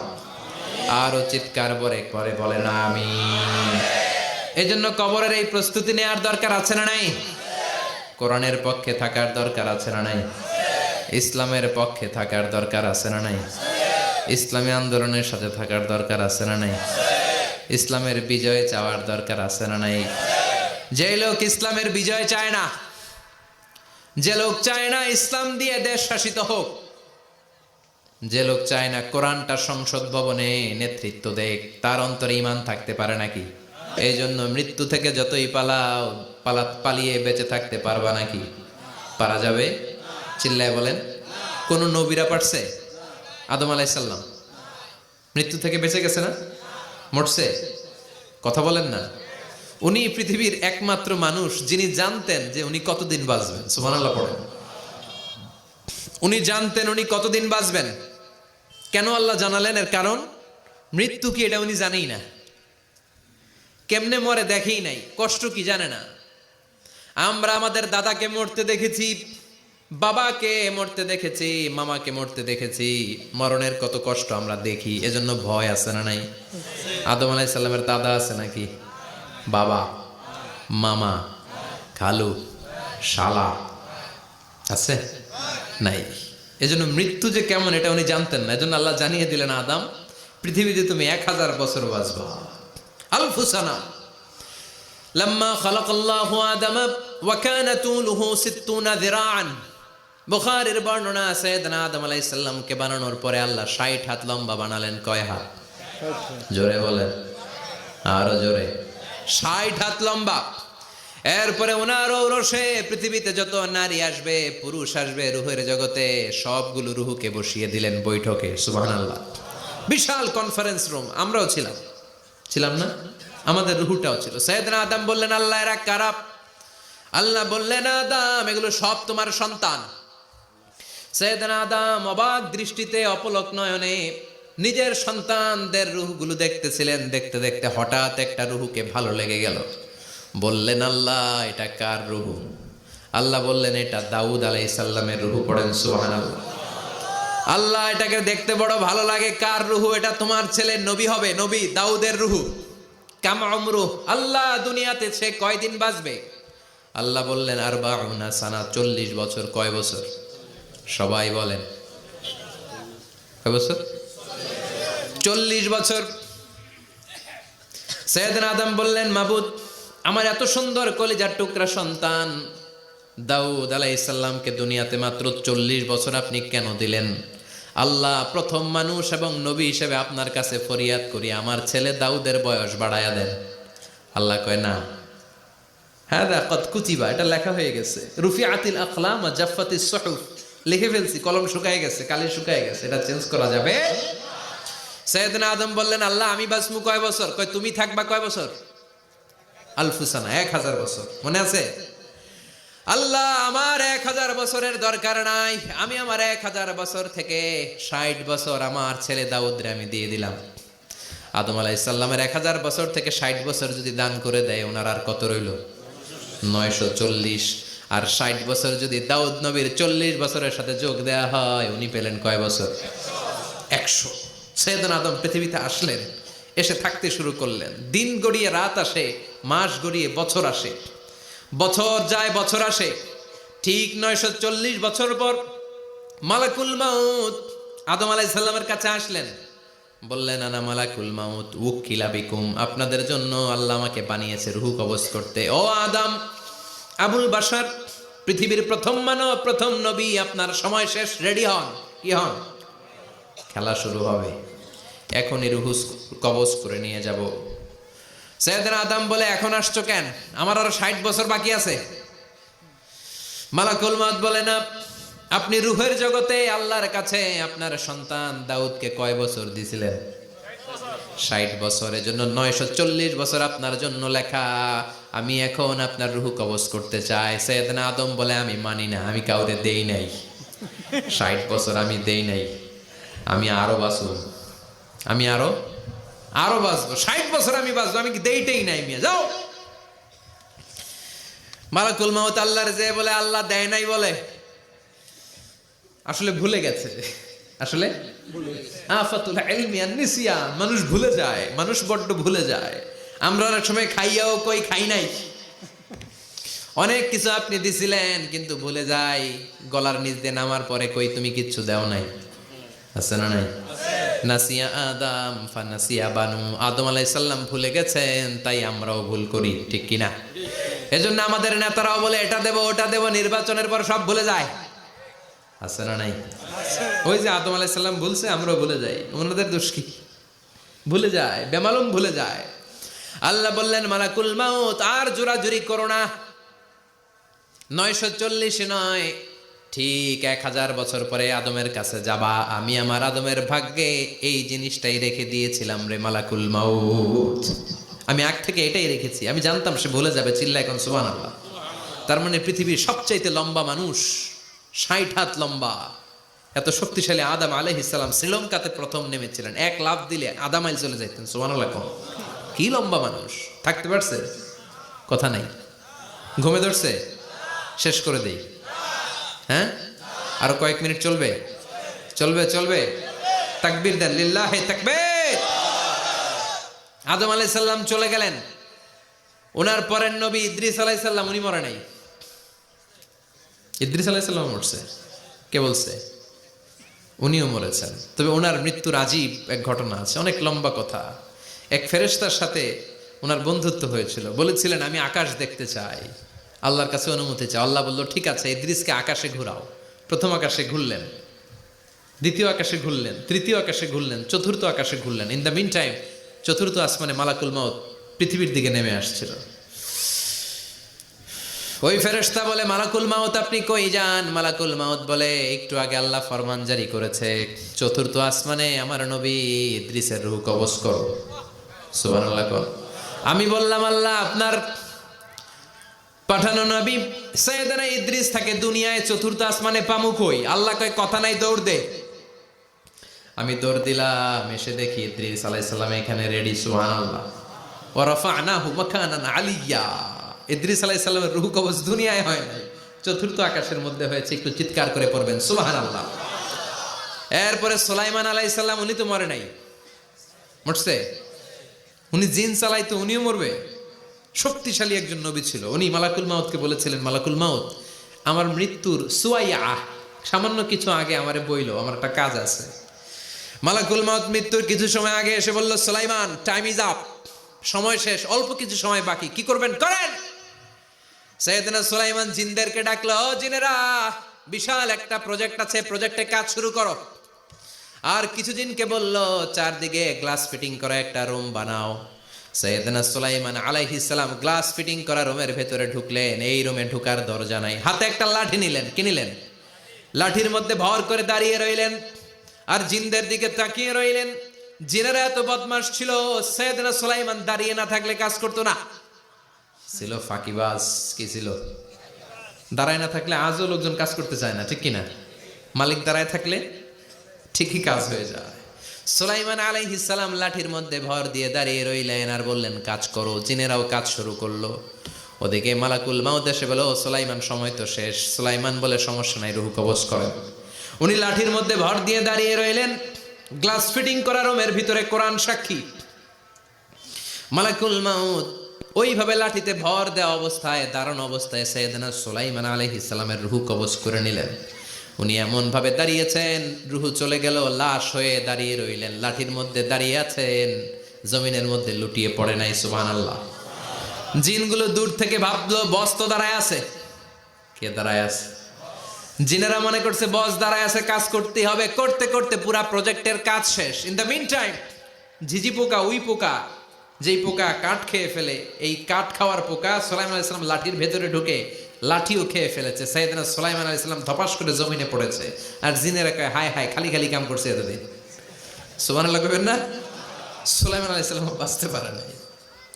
আরো চিৎকার করে বলে না আমিন। এজন্য কবরের এই প্রস্তুতি নেওয়ার দরকার আছে না নাই? কোরআনের পক্ষে থাকার দরকার আছে না নাই? ইসলামের পক্ষে থাকার দরকার আছে না নাই? ইসলামী আন্দোলনের সাথে থাকার দরকার আছে না নাই? ইসলামের বিজয় চাওয়ার দরকার আছে না নাই? যে লোক ইসলামের বিজয় চায় না, যে লোক চায় না ইসলাম দিয়ে দেশ শাসিত হোক, যে লোক চায় না কোরআনটা সংসদ ভবনে নেতৃত্ব দেখ, তার অন্তরে ঈমান থাকতে পারে নাকি? এই জন্য মৃত্যু থেকে যতই পালিয়ে বেঁচে থাকতে পারবা নাকি? পারা যাবে? চিল্লায় বলেন। কোন নবীরা পারছে? আদম আলাইহিস সালাম মৃত্যু থেকে বেঁচে গেছে না? মরছে? কথা বলেন না। উনি পৃথিবীর একমাত্র মানুষ যিনি জানতেন যে উনি কতদিন বাঁচবেন। সুবহানাল্লাহ পড়েন। উনি জানতেন উনি কতদিন বাঁচবেন। কেন আল্লাহ জানালেন? এর কারণ মৃত্যু কি এটা উনি জানেই না, কেমনে মরে দেখেই নাই, কষ্ট কি জানে না। আমরা আমাদের দাদাকে মরতে দেখেছি, বাবাকে মরতে দেখেছি, মামাকে মরতে দেখেছি, মরণের কত কষ্ট আমরা দেখি, এজন্য ভয় আছে না নাই? আদম আলাইহিস সালামের দাদা আছে নাকি? বাবা, মামা, খালু, শালা আছে? নাই। এজন্য মৃত্যু যে কেমন এটা উনি জানতেন না। এজন্য আল্লাহ জানিয়ে দিলেন, আদম পৃথিবীতে তুমি 1000 বছর বাঁচবা। আলফু সানা লাম্মা খালাকাল্লাহু আদম ওয়া কানা তুলুহু 60 যিরাআন। বুখারীর বর্ণনা, সাইয়েদনা আদম আলাইহিস সালামকে বানানোর পরে আল্লাহ 60 হাত লম্বা বানালেন। কয় হাত? জোরে বলেন, আরো জোরে। 60 হাত লম্বা। এরপরে ওনার ঔরসে পৃথিবীতে যত নারী আসবে, পুরুষ আসবে রুহের জগতে, সবগুলো রুহুকে বসিয়ে দিলেন বৈঠকে। সুবহানাল্লাহ। বিশাল কনফারেন্স রুম। আমরাও ছিলাম না? আমাদের রুহুটাও ছিল। সাইয়েদনা আদম বললেন, আল্লাহ এরা কারা? আল্লাহ বললেন, আদম এগুলো সব তোমার সন্তান। সাইয়েদনা আদম অবাক দৃষ্টিতে, অপলক নয়নে নিজের সন্তানদের রুহগুলো দেখতেছিলেন। দেখতে দেখতে হঠাৎ একটা রুহুকে ভালো লেগে গেল। বললেন, আল্লাহ এটা কার রুহু? আল্লাহ বললেন, এটা দাউদ আলাইহিস সালামের রুহু। পড়েন সুবহানাল্লাহ। আল্লাহ এটাকে দেখতে বড় ভালো লাগে, কার রুহু? এটা তোমার ছেলে নবী হবে, নবী দাউদের রুহু। কাম উমরুহ, আল্লাহ দুনিয়াতে সে কয়দিন বাঁচবে? আল্লাহ বললেন, 40 সানা, 40 বছর। কয় বছর? সবাই বলেন, কয় বছর? 40 বছর। সাইয়েদনা আদম বললেন, মাবুদ আমার এত সুন্দর কলিজার টুকরা সন্তান দাউদ আলাইহিস সালামকে দুনিয়াতে মাত্র 40 বছর আপনি কেন দিলেন? আল্লাহ প্রথম মানুষ এবং নবী হিসেবে আপনার কাছে ফরিয়াদ করি, আমার ছেলে দাউদের বয়স বাড়ায়া দেন। আল্লাহ কয়, না, হাদা কদ কুতিবা, এটা লেখা হয়ে গেছে। রুফিআতিল আকলাম ওয়া জাফফাতিস সুহুফ, লিখে ফেলছি, কলম শুকায় গেছে, কালি শুকায় গেছে, এটা চেঞ্জ করা যাবে? সাইয়েদনা আদম বললেন, আল্লাহ আমি বাঁচবো কয় বছর? কয় তুমি থাকবা কয় বছর? আলফু সানা, 1000 বছর। মনে আছে? আল্লাহ আমার 1000 বছরের দরকার নাই, আমি আমার 1000 বছর থেকে 60 বছর আমার ছেলে দাউদরে আমি দিয়ে দিলাম। আদম আলাইহিস সালামের 1000 বছর থেকে 60 বছর যদি দান করে দেয়, ওনার আর কত রইল? 940। আর 60 বছর যদি দাউদ নবীর 40 বছরের সাথে যোগ দেয়া হয়, উনি পেলেন কয় বছর? 100। সাইয়েদনা আদম পৃথিবীতে আসলেন, এসে থাকতে শুরু করলেন। দিন গড়িয়ে রাত আসে, মাস গড়িয়ে বছর আসে, বছর যায় বছর আসে। ঠিক 940 বছর পর মালাকুল মাউত আদম আলাইহিস সালামের কাছে আসলেন। বললেন, আনা মালাকুল মাউত উকিলা বিকুম, আপনাদের জন্য আল্লাহ আমাকে বানিয়েছে রূহ কবজ করতে। ও আদম, আবুল বাশার, পৃথিবীর প্রথম মানব, প্রথম নবী, আপনার সময় শেষ, রেডি হন। কি হন? খেলা শুরু হবে, এখনই রূহ কবজ করে নিয়ে যাব। সাইয়েদনা আদম বলে, এখন আসছো কেন? আমার আরো 60 বছর বাকি আছে। মালাকুল মাউত বলে, না, আপনি রূহের জগতে আল্লাহর কাছে আপনার সন্তান দাউদকে কয় বছর দিয়েছিলেন? 60 বছর। এজন্য 940 বছর আপনার জন্য লেখা। আমি এখন আপনার রূহ কবজ করতে চাই। সাইয়েদনা আদম বলে, আমি মানি না, আমি কাউরে দেই নাই 60 বছর, আমি দেই নাই, আমি আরো বাঁচব, আমি আরো বাঁচবো, 60 বছর আমি বাঁচবো, আমি কি দেইটাই নাই। মিয়া যাও। মালাকুল মাউত আল্লাহর যে বলে, আল্লাহ দেয় নাই বলে, আসলে ভুলে গেছে। আসলে আফাতুল ইলমি আন নিসিয়ান, মানুষ ভুলে যায়, মানুষ বড্ড ভুলে যায়। আমরা অনেক সময় খাইয়াও কই খাই নাই, অনেক কিছু আপনি দিছিলেন, কিন্তু ভুলে যাই গলার নিচ দিয়ে নামার পরে কই তুমি কিচ্ছু দেও নাই। আছে না নাই? নাসিয়া আদম ফানাসিয়া বানু, আদম আলাইহিস সালাম ভুলে গেছেন, তাই আমরাও ভুল করি, ঠিক কিনা? এজন্য আমাদের নেতারাও বলে এটা দেব ওটা দেব, নির্বাচনের পর সব ভুলে যায়। আছে না নাই? ওই যে আদম আলাইহিস সালাম ভুলছে, আমরাও ভুলে যাই। ওনাদের দোষ কি? ভুলে যায়, বেমালুম ভুলে যায়। আল্লাহ বললেন মালাকুল মাউত আর জোরাজুরি করো না। 940 নয়, ঠিক 1000 বছর পরে আদমের কাছে যাবা। আমি আমার আদমের ভাগ্যে এই জিনিসটাই রেখে দিয়েছিলাম রে মালাকুল মাউত। আমি আগ থেকে এটাই রেখেছি, আমি জানতাম সে ভুলে যাবে। চিল্লা এখন সুবহানাল্লাহ। তার মানে পৃথিবীর সবচাইতে লম্বা মানুষ, 60 হাত লম্বা, এত শক্তিশালী আদম আলাইহিস সালাম শ্রীলঙ্কাতে প্রথম নেমেছিলেন। এক লাফ দিলে আধা মাইল চলে যাইতেন। সুবহানাল্লাহ। কি লম্বা মানুষ, থাকতে পারছে? কথা নাই, ঘুমে ধরছে? শেষ করে দেই। হ্যাঁ, আরো কয়েক মিনিট চলবে? চলবে চলবে। তাকবীর দেন, লিল্লাহি তাকবীর। আদম আলাইহিস সালাম চলে গেলেন। ওনার পরের নবী ইদ্রিস আলাইহিস সালাম, উনি মরে নাই। ইদ্রিস আলাইহিস সালাম মরছে, কে বলছে? উনিও মরেছেন। তবে ওনার মৃত্যুর আজীব এক ঘটনা আছে, অনেক লম্বা কথা। এক ফেরেশতার সাথে ওনার বন্ধুত্ব হয়েছিল। বলেছিলেন আমি আকাশ দেখতে চাই, আল্লাহর কাছে অনুমতি চাই। আল্লাহ বলল ঠিক আছে, ইদ্রিসকে আকাশে ঘুরাও। প্রথম আকাশে ঘুরলেন, দ্বিতীয় আকাশে ঘুরলেন, তৃতীয় আকাশে ঘুরলেন, চতুর্থ আকাশে ঘুরলেন। ইন দ্য মিন টাইম চতুর্থ আসমানে মালাকুল মাউত পৃথিবীর দিকে নেমে আসছিল। ওই ফেরেশতা বলে মালাকুল মাউত আপনি কই যান? মালাকুল মাউত বলে একটু আগে আল্লাহ ফরমান জারি করেছে, চতুর্থ আসমানে আমার নবী ইদ্রিসের রূহ কবজ করো। সুবহানাল্লাহ। আমি বললাম আল্লাহ আপনার পাঠানো নবী সাইয়েদনা ইদ্রিস থাকে দুনিয়ায়, চতুর্থ আসমানে পামু কই? আল্লাহ কয় কথা নাই, দৌড় দে। আমি দৌড় দিলাম, এসে দেখি ইদ্রিস আলাইহিস সালাম এখানে রেডি। সুবহানাল্লাহ। ওয়া রাফা'নাহু মাকানান আলিয়্যা। ইদ্রিস আলাইহিস সালামের রূহ কবজ দুনিয়ায় হয় নাই, চতুর্থ আকাশের মধ্যে হয়েছে। একটু চিৎকার করে পড়বেন সুবহানাল্লাহ। এরপরে সুলাইমান আলাইহিস সালাম, উনি তো মরে নাই, মরছে? উনি জিন চালাইতো, উনিও মরবে? শক্তিশালী একজন নবী ছিল। উনি মালাকুল মাউতকে বলেছিলেন মালাকুল মাউত আমার মৃত্যুর সুয়াইয়া, সামান্য কিছু আগে আমারে বইলো, আমার একটা কাজ আছে। মালাকুল মাউত মৃত্যুর কিছু সময় আগে এসে বলল সুলাইমান টাইম ইজ আপ, সময় শেষ, অল্প কিছু সময় বাকি, কি করবেন করেন। সাইয়েদনা সুলাইমান জিনদেরকে ডাকলো, ও জিনেরা, বিশাল একটা প্রজেক্ট আছে, প্রজেক্টে কাজ শুরু করো। আর কিছু জিনকে বলল চারদিকে গ্লাস ফিটিং করা একটা রুম বানাও। সাইয়েদনা সুলাইমান আলাইহিস সালাম গ্লাস ফিটিং করা রুমের ভেতরে ঢুকলেন। এই রুমে ঢুকার দরজা নাই, হাতে একটা লাঠি নিলেন। কি নিলেন? লাঠির মধ্যে ভর করে দাঁড়িয়ে রইলেন আর জিনদের দিকে তাকিয়ে রইলেন। জিনেরা এত বদমাশ ছিল, সাইয়েদনা সুলাইমান দাঁড়িয়ে না থাকলে কাজ করতো না। ছিল ফাঁকিবাজ। কি ছিল? দাঁড়ায় না থাকলে আজও লোকজন কাজ করতে চায় না, ঠিক কিনা? মালিক দাঁড়ায় থাকলে ঠিকই কাজ হয়ে যায়। সুলাইমান আলাইহিস সালাম লাঠির মধ্যে ভর দিয়ে দাঁড়িয়ে রইলেন আর বললেন কাজ করো। জিনেরাও কাজ শুরু করলো। ওদিকে মালাকুল মাউত এসে বলে, ও সুলাইমান সময় তো শেষ। সুলাইমান বলে সমস্যা নাই, রূহ কবজ করেন। উনি লাঠির মধ্যে ভর দিয়ে দাঁড়িয়ে রইলেন। গ্লাস ফিটিং করা রুমের ভিতরে কোরআন সাক্ষী। মালাকুল মাউত ওইভাবে লাঠিতে ভর দেওয়া অবস্থায়, দাঁড়ানো অবস্থায় সাইয়েদনা সুলাইমান আলাইহিস সালামের রূহ কবজ করে নিলেন। উনি এমন ভাবে দাঁড়িয়েছেন, রূহ চলে গেল, লাশ হয়ে দাঁড়িয়ে রইলেন। লাঠির মধ্যে দাঁড়িয়ে আছেন, জমিনের মধ্যে লুটিয়ে পড়ে নাই। সুবহানাল্লাহ। জিনগুলো দূর থেকে ভাবলো বস তো দাঁড়ায় আছে। কে দাঁড়ায় আছে? জিনেরা মনে করছে বস দাঁড়ায় আছে, কাজ করতে হবে। করতে করতে পুরা প্রজেক্টের কাজ শেষ। ইন দ্য মিন টাইম ঝিঝি পোকা, উই পোকা, যেই পোকা কাঠ খেয়ে ফেলে, এই কাঠ খাওয়ার পোকা সুলাইমান আলাইহিস সালাম লাঠির ভেতরে ঢুকে লাঠিও খেয়ে ফেলেছে। সাইয়েদনা সুলাইমান আলাইহিস সালাম ধপাস করে জমিনে পড়েছে। আর জিনেরা কয় হায় হায়, খালি খালি কাম করছে এতদিন। সুবহানাল্লাহ কইবেন না? সুলাইমান আলাইহিস সালাম বাঁচতে পারে নাই,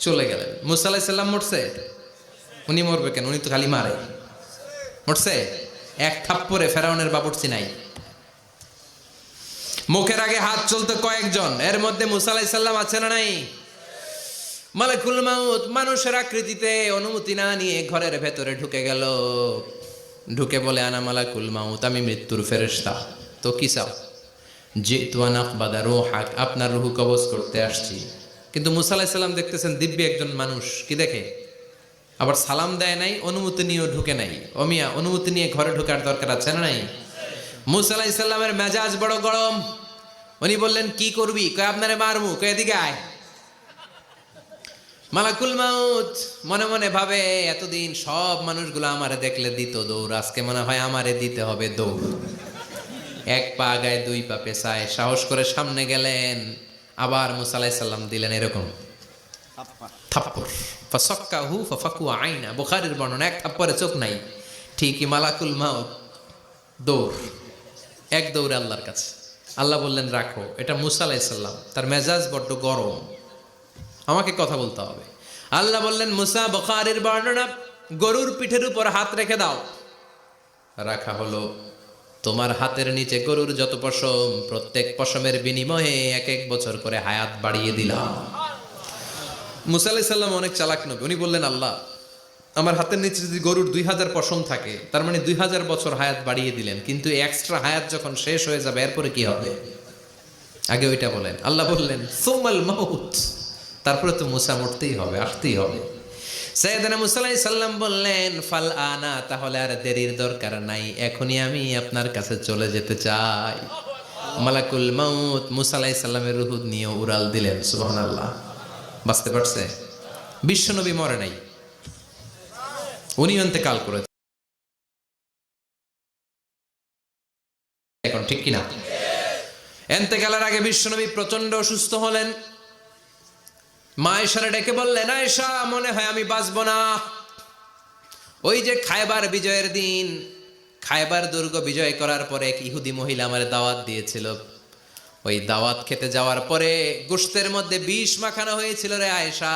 চলে গেলেন। মুসা আলাইহিস সালাম মরছে? উনি মরবে কেন? উনি তো খালি মারে। মরছে? এক থাপ্পড়ে ফেরাউনের বাবুর্চি নাই। মুখের আগে হাত চলতো কয়েকজন, এর মধ্যে মুসা আলাইহিস সালাম আছে না নাই? মালাকুল মাউত মানুষের আকৃতিতে অনুমতি না নিয়ে ঘরের ভেতরে ঢুকে গেল। ঢুকে বলে আনা মালাকুল মাউত, আমি মৃত্যুর ফেরেশতা। তো কি চাও? জিতু আন আকবাদা রূহাক, আপনার রূহ কবজ করতে আসছি। কিন্তু মুসা আলাইহিস সালাম দেখতেছেন দিব্যি একজন মানুষ। কি দেখে? আবার সালাম দেয় নাই, অনুমতি নিয়েও ঢুকে নাই। অমিয়া অনুমতি নিয়ে ঘরে ঢোকার দরকার আছে না নাই? মুসা আলাইহিস সালামের মেজাজ বড় গরম। উনি বললেন কি করবি? কয় আপনারে মারমু। কয় এদিকে আয়। মালাকুল মাউত মনে মনে ভাবে এতদিন সব মানুষগুলো আমারে দেখলে দিত দৌড়, আজকে মনে হয় আমারে দিতে হবে দৌড়। এক পা গায়ে দুই পা পেছায় সাহস করে সামনে গেলেন। আবার মুসা আলাইহিস সালাম দিলেন এরকম থাপ্পড়। ফাসাক্কাহু ফাফাকু আইনা, বুখারীর বর্ণনা, এক থাপ্পড়ে চোখ নাই। ঠিকই মালাকুল মাউত দৌড়, এক দৌড়ে আল্লাহর কাছে। আল্লাহ বললেন রাখো, এটা মুসা আলাইহিস সালাম, তার মেজাজ বড্ড গরম, আমাকে কথা বলতে হবে। আল্লাহ বললেন মুসা, বুখারীর বর্ণনা, গরুর পিঠের উপর হাত রেখে দাও। রাখা হলো। তোমার হাতের নিচে গরুর যত পশম, প্রত্যেক পশমের বিনিময়ে এক এক বছর করে হায়াত বাড়িয়ে দিলাম। মুসা আলাইহিস সালাম অনেক চালাক নবী। উনি বললেন আল্লাহ, আমার হাতের নিচে যদি গরুর 2000 পশম থাকে, তার মানে 2000 বছর হায়াত বাড়িয়ে দিলেন, কিন্তু এক্সট্রা হায়াত যখন শেষ হয়ে যাবে এরপরে কি হবে? আগে ওইটা বলেন। আল্লাহ বললেন সুমাল মাউত, তারপরে তো মুসা মরতেই হবে, আসতেই হবে। সাইয়েদনা মুসা আলাইহিস সালাম বললেন ফাল আনা, তাহলে আর দেরির দরকার নাই, এখনই আমি আপনার কাছে চলে যেতে চাই। মালাকুল মাউত মুসা আলাইহিস সালামের রূহ নিয়ে উড়াল দিলেন। সুবহানাল্লাহ। বাঁচতে পারছে? বিশ্বনবী মরে নাই, উনি ইন্তেকাল করেছেন এখন, ঠিক কিনা? ইন্তেকালের আগে বিশ্বনবী প্রচন্ড অসুস্থ হলেন। মা আয়েশারে ডেকে বললেন, আয়েশা মনে হয় আমি বাঁচবো না। ওই যে খায়বার বিজয়ের দিন, খায়বার দুর্গ বিজয় করার পরে এক ইহুদি মহিলা আমার দাওয়াত দিয়েছিল। ওই দাওয়াত খেতে যাওয়ার পরে গোশতের মধ্যে বিষ মাখানো হয়েছিল রে আয়েশা।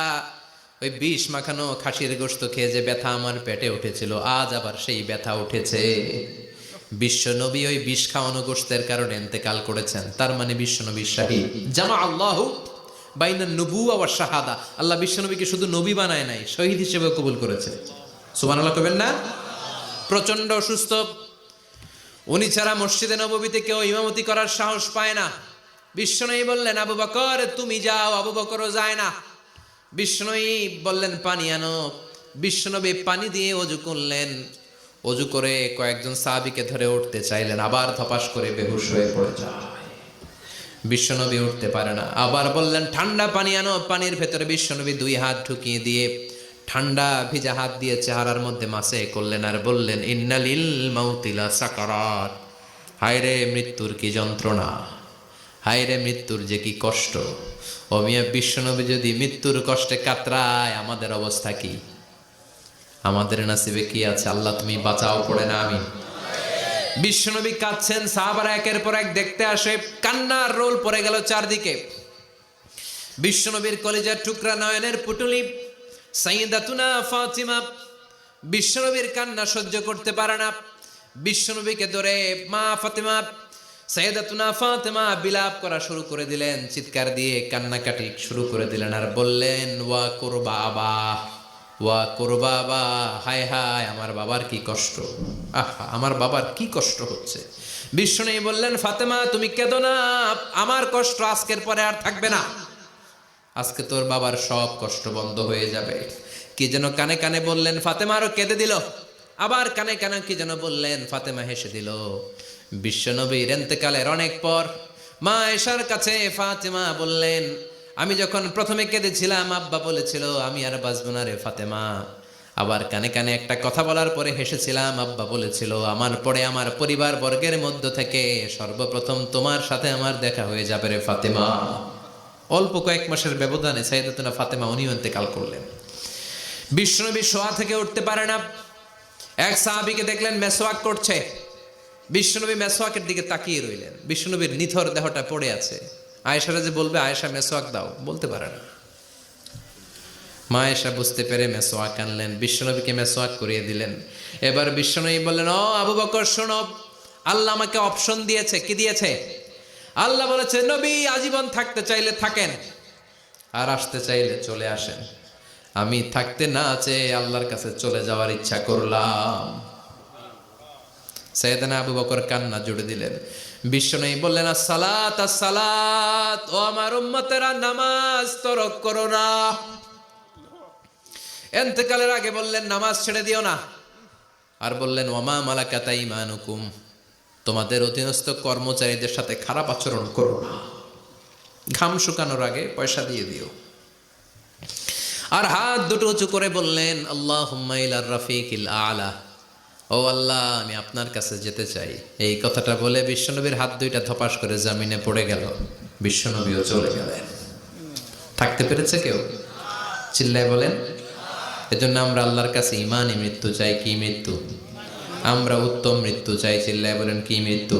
ওই বিষ মাখানো খাসির গোশত খেয়ে যে ব্যথা আমার পেটে উঠেছিল, আজ আবার সেই ব্যথা উঠেছে। বিশ্বনবী ওই বিষ খাওয়ানো গোশতের কারণে ইন্তেকাল করেছেন, তার মানে বিশ্বনবী শাহীদ। জামা আল্লাহু বাইনা নবুওয়া ওয়া শাহাদা, আল্লাহ বিশ্বনবীকে শুধু নবী বানায় নাই, শহীদ হিসেবে কবুল করেছে। সুবহানাল্লাহ কবেন না? প্রচন্ড অসুস্থ, উনি ছাড়া মসজিদে নববীতে কেউ ইমামতি করার সাহস পায় না। বিশ্বনবী বললেন আবু বকর তুমি যাও, আবু বকরও যায় না। বিশ্বনবী বললেন পানি আনো। বিশ্বনবী পানি দিয়ে ওযু করলেন। ওযু করে কয়েকজন সাহাবীকে ধরে উঠতে চাইলেন, আবার ধপাস করে বেহুশ হয়ে পড়ে যায়। বিশ্বনবী উঠতে পারে না। আবার বললেন ঠান্ডা পানি আনো। পানির ভেতরে বিশ্বনবী 2 হাত ঢুকিয়ে দিয়ে ঠান্ডা ভিজা হাত দিয়ে চেহারার মধ্যে মাসে করলেন আর বললেন ইন্নালিল মাউতিলা সাকারাত, হায়রে মৃত্যুর কি যন্ত্রণা, হায়রে মৃত্যুর যে কি কষ্ট। ও মিয়া, বিশ্বনবী যদি মৃত্যুর কষ্টে কাতরায়, আমাদের অবস্থা কি? আমাদের নসিবে কি আছে? আল্লাহ তুমি বাঁচাও, পড়ে না আমিন। বিশ্বনবী কাঁদছেন, সাহাবারা একের পর এক দেখতে আসে, কান্নার রোল পড়ে গেল চারদিকে। বিশ্বনবীর কলিজার টুকরা নয়নের পুটুলি সাইয়্যিদাতুনা ফাতিমা বিশ্বনবীর কান্না সহ্য করতে পারে না। বিশ্বনবীকে ধরে মা ফাতিমা, সাইয়্যিদাতুনা ফাতিমা বিলাপ করা শুরু করে দিলেন, চিৎকার দিয়ে কান্নাকাটি শুরু করে দিলেন আর বললেন ওয়া কুরবাবা, ওয়া কুরবাবা, হায় হায় আমার বাবার কি কষ্ট, আহা আমার বাবার কি কষ্ট হচ্ছে। বিশ্বনবী বললেন ফাতেমা তুমি কেঁদো না, আমার কষ্ট আজকের পরে আর থাকবে না, আজকে তোর বাবার সব কষ্ট বন্ধ হয়ে যাবে। কি যেন কানে কানে বললেন, ফাতেমা আরো কেঁদে দিল। আবার কানে কানে কি যেন বললেন, ফাতেমা হেসে দিল। বিশ্বনবীর ইন্তেকালের অনেক পর মা আয়েশার কাছে ফাতেমা বললেন, আমি যখন প্রথমে কেঁদেছিলাম আব্বা বলেছিল আমি আর বাঁচব না রে ফাতেমা। আবার কানে কানে একটা কথা বলার পরে হেসেছিলাম, আব্বা বলেছিল আমার পরে আমার পরিবার বর্গের মধ্য থেকে সর্বপ্রথম তোমার সাথে আমার দেখা হয়ে যাবে রে ফাতেমা। অল্প কয়েক মাসের ব্যবধানে সাইয়্যিদাতুনা ফাতেমা উনিও ইন্তেকাল করলেন। বিশ্বনবী শোয়া থেকে উঠতে পারে না। এক সাহাবীকে দেখলেন মেসওয়াক করছে। বিশ্বনবী মেসওয়াকের দিকে তাকিয়ে রইলেন। বিশ্বনবীর নিথর দেহটা পড়ে আছে। আয়েশারা যে বলবে আয়েশা মেসওয়াক দাও, বলতে পারে না। মা আয়েশা বুঝতে পেরে মেসওয়াক আনলেন, বিশ্বনবীকে মেসওয়াক করিয়ে দিলেন। এবার বিশ্বনবী বললেন, ও আবু বকর শোনো, আল্লাহ আমাকে অপশন দিয়েছে। কি দিয়েছে? আল্লাহ বলেছে নবী আজীবন থাকতে চাইলে থাকেন, আর আসতে চাইলে চলে আসেন। আমি থাকতে না চেয়ে আল্লাহর কাছে চলে যাওয়ার ইচ্ছা করলাম। সাইয়েদনা আবু বকর কান্না জুড়ে দিলেন। বিশ্বনবী বললেন আসসালাত আসসালাত, ও আমার উম্মতেরা নামাজ তরক করো না। ইন্তেকালের আগে বললেন নামাজ ছেড়ে দিও না, আর বললেন ওয়ামা মালাকাত আইমানুকুম, তোমাদের অধীনস্থ কর্মচারীদের সাথে খারাপ আচরণ করো না, ঘাম শুকানোর আগে পয়সা দিয়ে দিও। আর হাত দুটো উঁচু করে বললেন আল্লাহুম্মা ইলার রাফিকিল আলা, ও আল্লাহ আমি আপনার কাছে যেতে চাই। এই কথাটা বলে বিশ্বনবীর হাত দুইটা ধপাস করে জামিনে পড়ে গেল, বিশ্বনবীও চলে গেলেন। থাকতে পেরেছে কেউ? চিল্লায় বলেন। এজন্য আমরা আল্লাহর কাছে ইমানি মৃত্যু চাই। কি মৃত্যু? আমরা উত্তম মৃত্যু চাই। চিল্লায় বলেন কি মৃত্যু?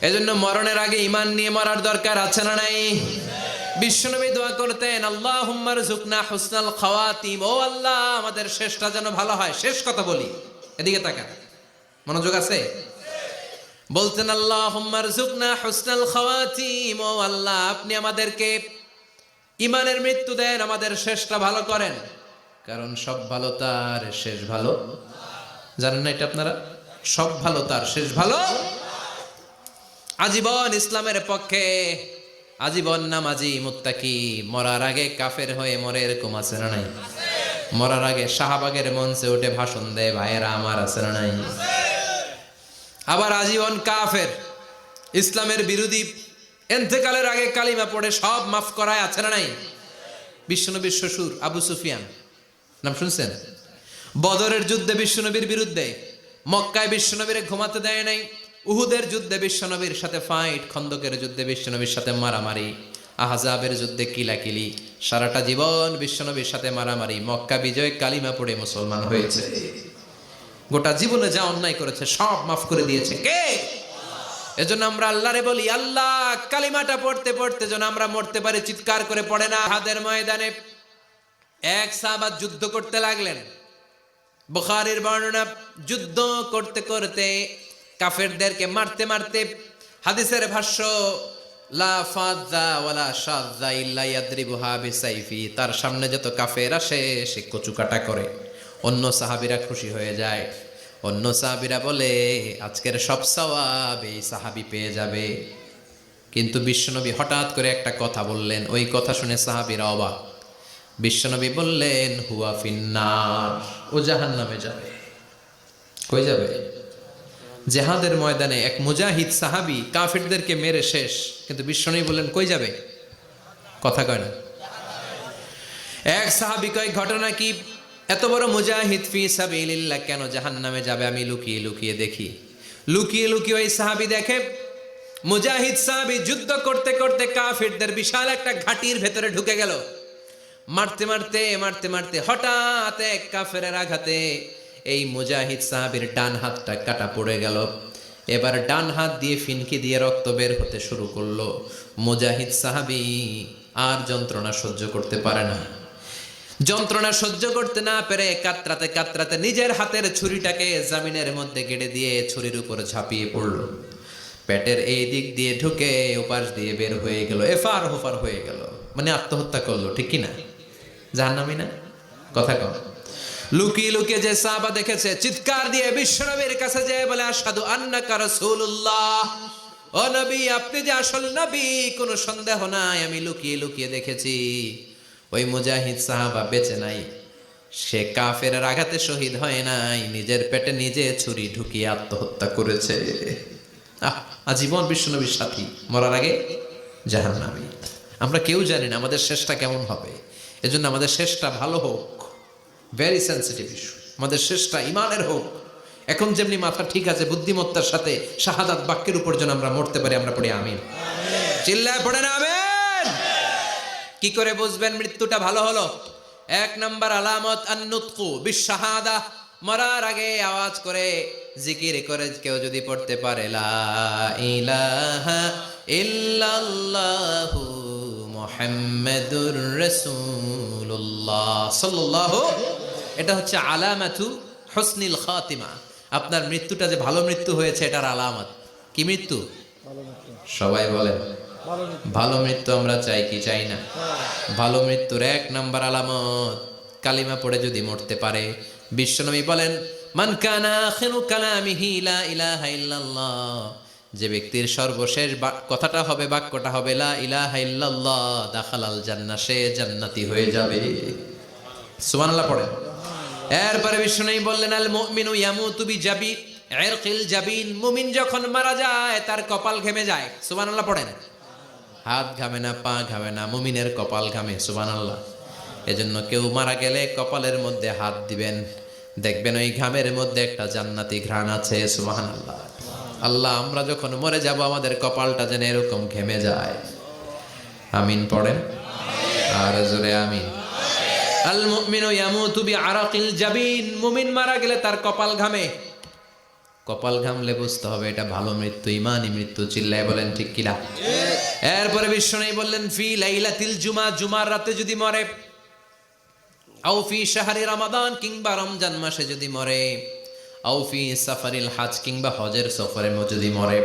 এজন্য মরণের আগে ইমান নিয়ে মরার দরকার আছে না নাই? বিশ্বনবী দোয়া করতেন আল্লাহুম্মা রযুকনা হুসনাল খাওয়াতিম, ও আল্লাহ আমাদের শেষটা যেন ভালো হয়। শেষ কথা বলি, এদিকে তাকান, মনোযোগ আছে? বলতেন আল্লাহুম্মা রযুকনা হুসনাল খাওয়াতিম, ও আল্লাহ আপনি আমাদেরকে ইমানের মৃত্যু দেন, আমাদের শেষটা ভালো করেন। কারণ সব ভালো তার শেষ ভালো। জানেন না এটা আপনারা? সব ভালো তার শেষ ভালো। আজীবন ইসলামের পক্ষে, আজীবন নামাজি মুত্তাকি, মরার আগে কাফের হয়ে মরে, এরকম আছে না নাই? মরার আগে শাহবাগের মঞ্চে উঠে ভাষণ দেয়, ভাইয়েরা আমার, আছে না নাই? আবার আজীবন কাফের, ইসলামের বিরোধী, ইন্তেকালের আগে কালিমা পড়ে সব মাফ করায়, আছে না নাই? বিশ্বনবীর শ্বশুর আবু সুফিয়ান, নাম শুনছেন? বদরের যুদ্ধে বিশ্বনবীর বিরুদ্ধে, মক্কায় বিশ্বনবীরে ঘুমাতে দেয় নাই, উহুদের যুদ্ধে বিশ্বনবীর সাথে ফাইট, খন্দকের যুদ্ধে বিশ্বনবীর সাথে মারামারি, আহজাবের যুদ্ধে কিলাকিলি, সারাটা জীবন বিশ্বনবীর সাথে মারামারি, মক্কা বিজয় কালিমা পড়ে মুসলমান হয়েছে। গোটা জীবনে যা অন্যায় করেছে সব মাফ করে দিয়েছে কে? এজন্য আমরা আল্লাহরে বলি, আল্লাহ কালিমাটা পড়তে পড়তে যেন আমরা মরতে পারি। চিৎকার করে পড়ে না। হাদের ময়দানে এক সাহাবা যুদ্ধ করতে লাগলেন। বুখারীর বর্ণনা, যুদ্ধ করতে করতে কাফেরদেরকে মারতে মারতে, হাদিসের ভাষ্য লা ফাযা ওয়ালা শাযা ইল্লা ইয়াদরিবুহা বিসাইফি, তার সামনে যত কাফের আসে সে কচুকাটা করে। অন্য সাহাবীরা খুশি হয়ে যায়, অন্য সাহাবীরা বলে আজকের সব সওয়াব এই সাহাবী পেয়ে যাবে। কিন্তু বিশ্বনবী হঠাৎ করে একটা কথা বললেন, ওই কথা শুনে সাহাবীরা অবাক। বিশ্বনবী বললেন হুয়া ফিন্নার, ও জাহান্নামে যাবে। কই যাবে? জিহাদের ময়দানে এক মুজাহিদ সাহাবী কাফেরদেরকে মেরে শেষ, কিন্তু বিশ্বনবী বললেন কই যাবে? কথা কয় না। এক সাহাবী কয় ঘটনা কি? এত বড় মুজাহিদ ফি সাবিলিল্লাহ কেন জাহান্নামে যাবে? আমি লুকিয়ে লুকিয়ে দেখি। লুকিয়ে লুকিয়ে ওই সাহাবী দেখে মুজাহিদ সাহাবী যুদ্ধ করতে করতে কাফেরদের বিশাল একটা ঘাটির ভেতরে ঢুকে গেল। মারতে মারতে মারতে মারতে হঠাৎ এক কাফেরের আঘাতে এই মুজাহিদ সাহাবীর ডান হাতটা কাটা পড়ে গেল। এবার ডান হাত দিয়ে ফিনকি দিয়ে রক্ত বের হতে শুরু করলো। মুজাহিদ সাহাবী আর যন্ত্রণা সহ্য করতে পারে না। যন্ত্রণা সহ্য করতে না পেরে কাতরাতে কাতরাতে নিজের হাতের ছুরিটাকে জামিনের মধ্যে গেড়ে দিয়ে ছুরির উপর ঝাঁপিয়ে পড়ল। পেটের এই দিক দিয়ে ঢুকে ওপাশ দিয়ে বের হয়ে গেল, এফার হোফার হয়ে গেল, মানে আত্মহত্যা করলো। ঠিক কি না? জাহান্নামী না? কথা কম। লুকিয়ে লুকিয়ে যে সাহাবা দেখেছে চিৎকার দিয়ে বিশ্বনবীর কাছে যেয়ে বলে আশহাদু আন্নাকা রাসূলুল্লাহ, ও নবী আপনি যে আসল নবী কোনো সন্দেহ নাই, আমি লুকিয়ে লুকিয়ে দেখেছি। ওই মুজাহিদ সাহাবা বেঁচে নাই, সে কাফেরের আঘাতে শহীদ হয় নাই, নিজের পেটে নিজে ছুরি ঢুকিয়ে আত্মহত্যা করেছে। আজীবন বিশ্বনবীর সাথী, মরার আগে জাহান্নামী। আমরা কেউ জানি না আমাদের শেষটা কেমন হবে। এজন্য আমাদের শেষটা ভালো হোক, ভেরি সেন্সিটিভ ইস্যু। আমাদের শেষটা ইমানের হোক। এখন যেমনি মাথা ঠিক আছে, বুদ্ধিমত্তার সাথে শাহাদাত বাক্যের উপর যেন আমরা মরতে পারি। আমরা পড়ি আমিন, চিল্লায় পড়ে না আমিন। কি করে বুঝবেন মৃত্যুটা ভালো হলো? এক নাম্বার আলামত আন-নুতকু বিশ-শাহাদা, মরার আগে আওয়াজ করে জিকির করে কেউ যদি পড়তে পারে লা ইলাহা ইল্লাল্লাহু মুহাম্মাদুর রাসূলুল্লাহ সাল্লাল্লাহু, এটা হচ্ছে আলামাতু হুসনিল খাতিমা। আপনার মৃত্যুটা যে ভালো মৃত্যু হয়েছে এটার আলামত। কি মৃত্যু? সবাই বলেন ভালো মৃত্যু আমরা চাই কি চাই না? ভালো মৃত্যুর এক নাম্বার আলামত কালিমা পড়ে যদি মরতে পারে। বিশ্বনবী বলেন মান কানা আখিরু কালামিহি লা ইলাহা ইল্লাল্লাহ, যে ব্যক্তির সর্বশেষ কথাটা হবে, বাক্যটা হবে লা ইলাহা ইল্লাল্লাহ, দাখালাল জান্নাহ, সে জান্নাতি হয়ে যাবে। সুবহানাল্লাহ পড়েন। এরপরে বিষ্ণু বললেন আল মুমিনু ইয়ামুতু বিজাবি ইরকিল জাবিন, মুমিন যখন মারা যায় তার কপাল ঘেমে যায়। সুবহানাল্লাহ পড়েন। হাত ঘামে না, পা ঘামে না, মুমিনের কপাল ঘামে। সুবহানাল্লাহ। এজন্য কেউ মারা গেলে কপালের মধ্যে হাত দিবেন, দেখবেন ওই ঘামের মধ্যে একটা জান্নাতি ঘ্রাণ আছে। সুবহানাল্লাহ। আল্লাহ, আমরা যখন মরে যাব আমাদের কপালটা যেন এরকম ঘেমে যায়। আমিন পড়েন আর জোরে আমিন। আল মুমিনু ইয়ামুতু বিআরাকিল জাবিন, মুমিন মারা গেলে তার কপাল ঘামে। কপাল ঘামলে বুঝতে হবে এটা ভালো মৃত্যু, ইমানি মৃত্যু। চিল্লায় বলেন ঠিক কিনা? এরপরে বিষ্ণু বললেন ফি লাইলাতিল জুমা, জুমার রাতে যদি মরে, আও ফি শাহরি রমাদান, কিংবা রমজান মাসে যদি মরে, আও ফি সাফারিল হজ, কিংবা হজের সফরে যদি মরে।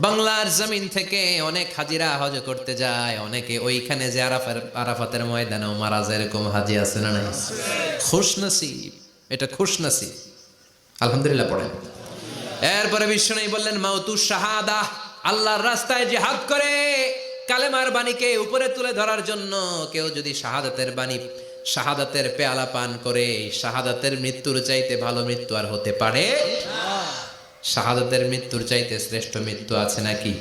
বাংলার জমিন থেকে অনেক হাজিরা হজ করতে যায়, অনেকে ওইখানে যে আরাফাতের ময়দানেও মারা যায়, এরকম হাজি আছে না নাই? খুশনসিব, এটা খুশনসিব। আলহামদুলিল্লাহ পড়েন। এরপরে বিষ্ণু বললেন মাউতু শাহাদা, আল্লাহর রাস্তায় জিহাদ করে কালেমার বাণীকে উপরে তুলে ধরার জন্য কেউ যদি শাহাদাতের বাণী, শাহাদাতের পেয়ালা পান করে, শাহাদাতের মৃত্যুর চাইতে ভালো মৃত্যু আর হতে পারে? শাহাদাতের মৃত্যুর চাইতে শ্রেষ্ঠ মৃত্যু আছে নাকি?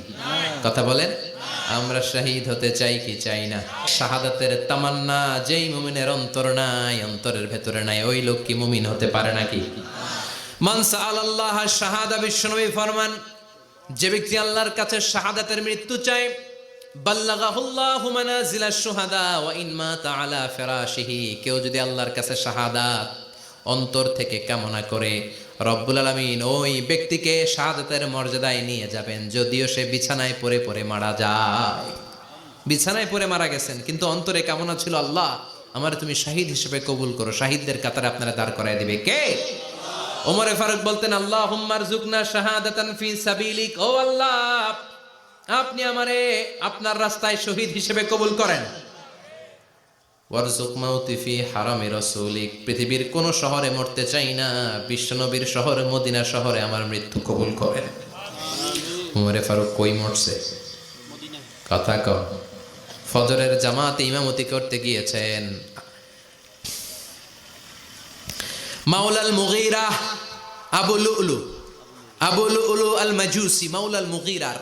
কথা বলেন। আমরা শহীদ হতে চাই কি চাই না? শাহাদাতের তামান্না যেই মুমিনের অন্তর নাই, অন্তরের ভেতরে নাই, ওই লোক কি মুমিন হতে পারে নাকি? মান সাআলাল্লাহ শাহাদা, বিশ্বনবী ফরমান, যে ব্যক্তি আল্লাহর কাছে শাহাদাতের মৃত্যু চায়, বাল্লাগাহুল্লাহু মানাজিলাশ শুহাদা ওয়া ইন মাতা আলা ফিরাশিহি, কেউ যদি আল্লাহর কাছে শাহাদাত অন্তর থেকে কামনা করে, রব্বুল আলামিন ওই ব্যক্তিকে শাহাদাতের মর্যাদায় নিয়ে যাবেন, যদিও সে বিছানায় পড়ে পড়ে মারা যায়। বিছানায় পড়ে মারা গেছেন, কিন্তু অন্তরে কামনা ছিল আল্লাহ আমার তুমি শহীদ হিসেবে কবুল করো। শহীদদের কাতারে আপনারা দাঁড় করায় দিবে কে? ওমরে ফারুক বলতেন আল্লাহুম্মা রযুকনা শাহাদাতান ফি সাবিলিক, ও আল্লাহ আপনি আমারে আপনার রাস্তায় শহীদ হিসেবে কবুল করেন। ওয়ারযুক মাউতি ফি হারামি রাসূলিক, পৃথিবীর কোন শহরে মরতে চাই না, বিশ্বনবীর শহরে মদিনা শহরে আমার মৃত্যু কবুল করেন। ওমরে ফারুক কই মরছে? কথা কও। ফজরের জামাতে ইমামতি করতে গিয়েছেন, মাওলাল মুগীরা আবু লুলু আল মাজুসি, মাওলাল মুগীরার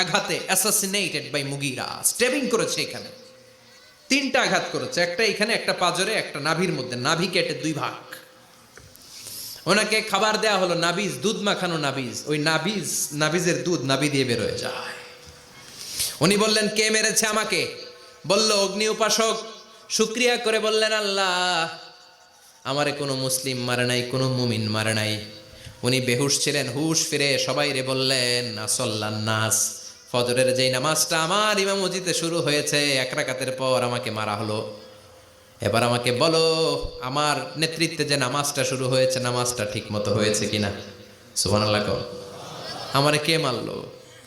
আঘাতে অ্যাসাসিনেটেড বাই মুগীরা, স্টেবিং করেছে। এখানে তিনটা আঘাত করেছে, একটা এখানে, একটা পাজরে, একটা নাভির মধ্যে, নাভি কেটে দুই ভাগ। ওনাকে খাবার দেয়া হলো নাবিজ, দুধ মাখানো নাবিজ। ওই নাবিজের দুধ নাভি দিয়ে বের হয়ে যায়। উনি বললেন কে মেরেছে আমাকে? বলল অগ্নি উপাসক। শুকরিয়া করে বললেন আল্লাহ আমারে কোনো মুসলিম মারে নাই, কোনো মুমিন মারে নাই। উনি বেহুশ ছিলেন, হুশ ফিরে সবাই রে বললেন আসল্লান নাস, ফজরের যেই নামাজটা আমার ইমামতিতে শুরু হয়েছে, এক রাকাতের পর আমাকে মারা হলো। এবার আমাকে বলো আমার নেতৃত্বে যে নামাজটা শুরু হয়েছে, নামাজটা ঠিক মতো হয়েছে কিনা? সুবহানাল্লাহ। আমারে কে মারলো?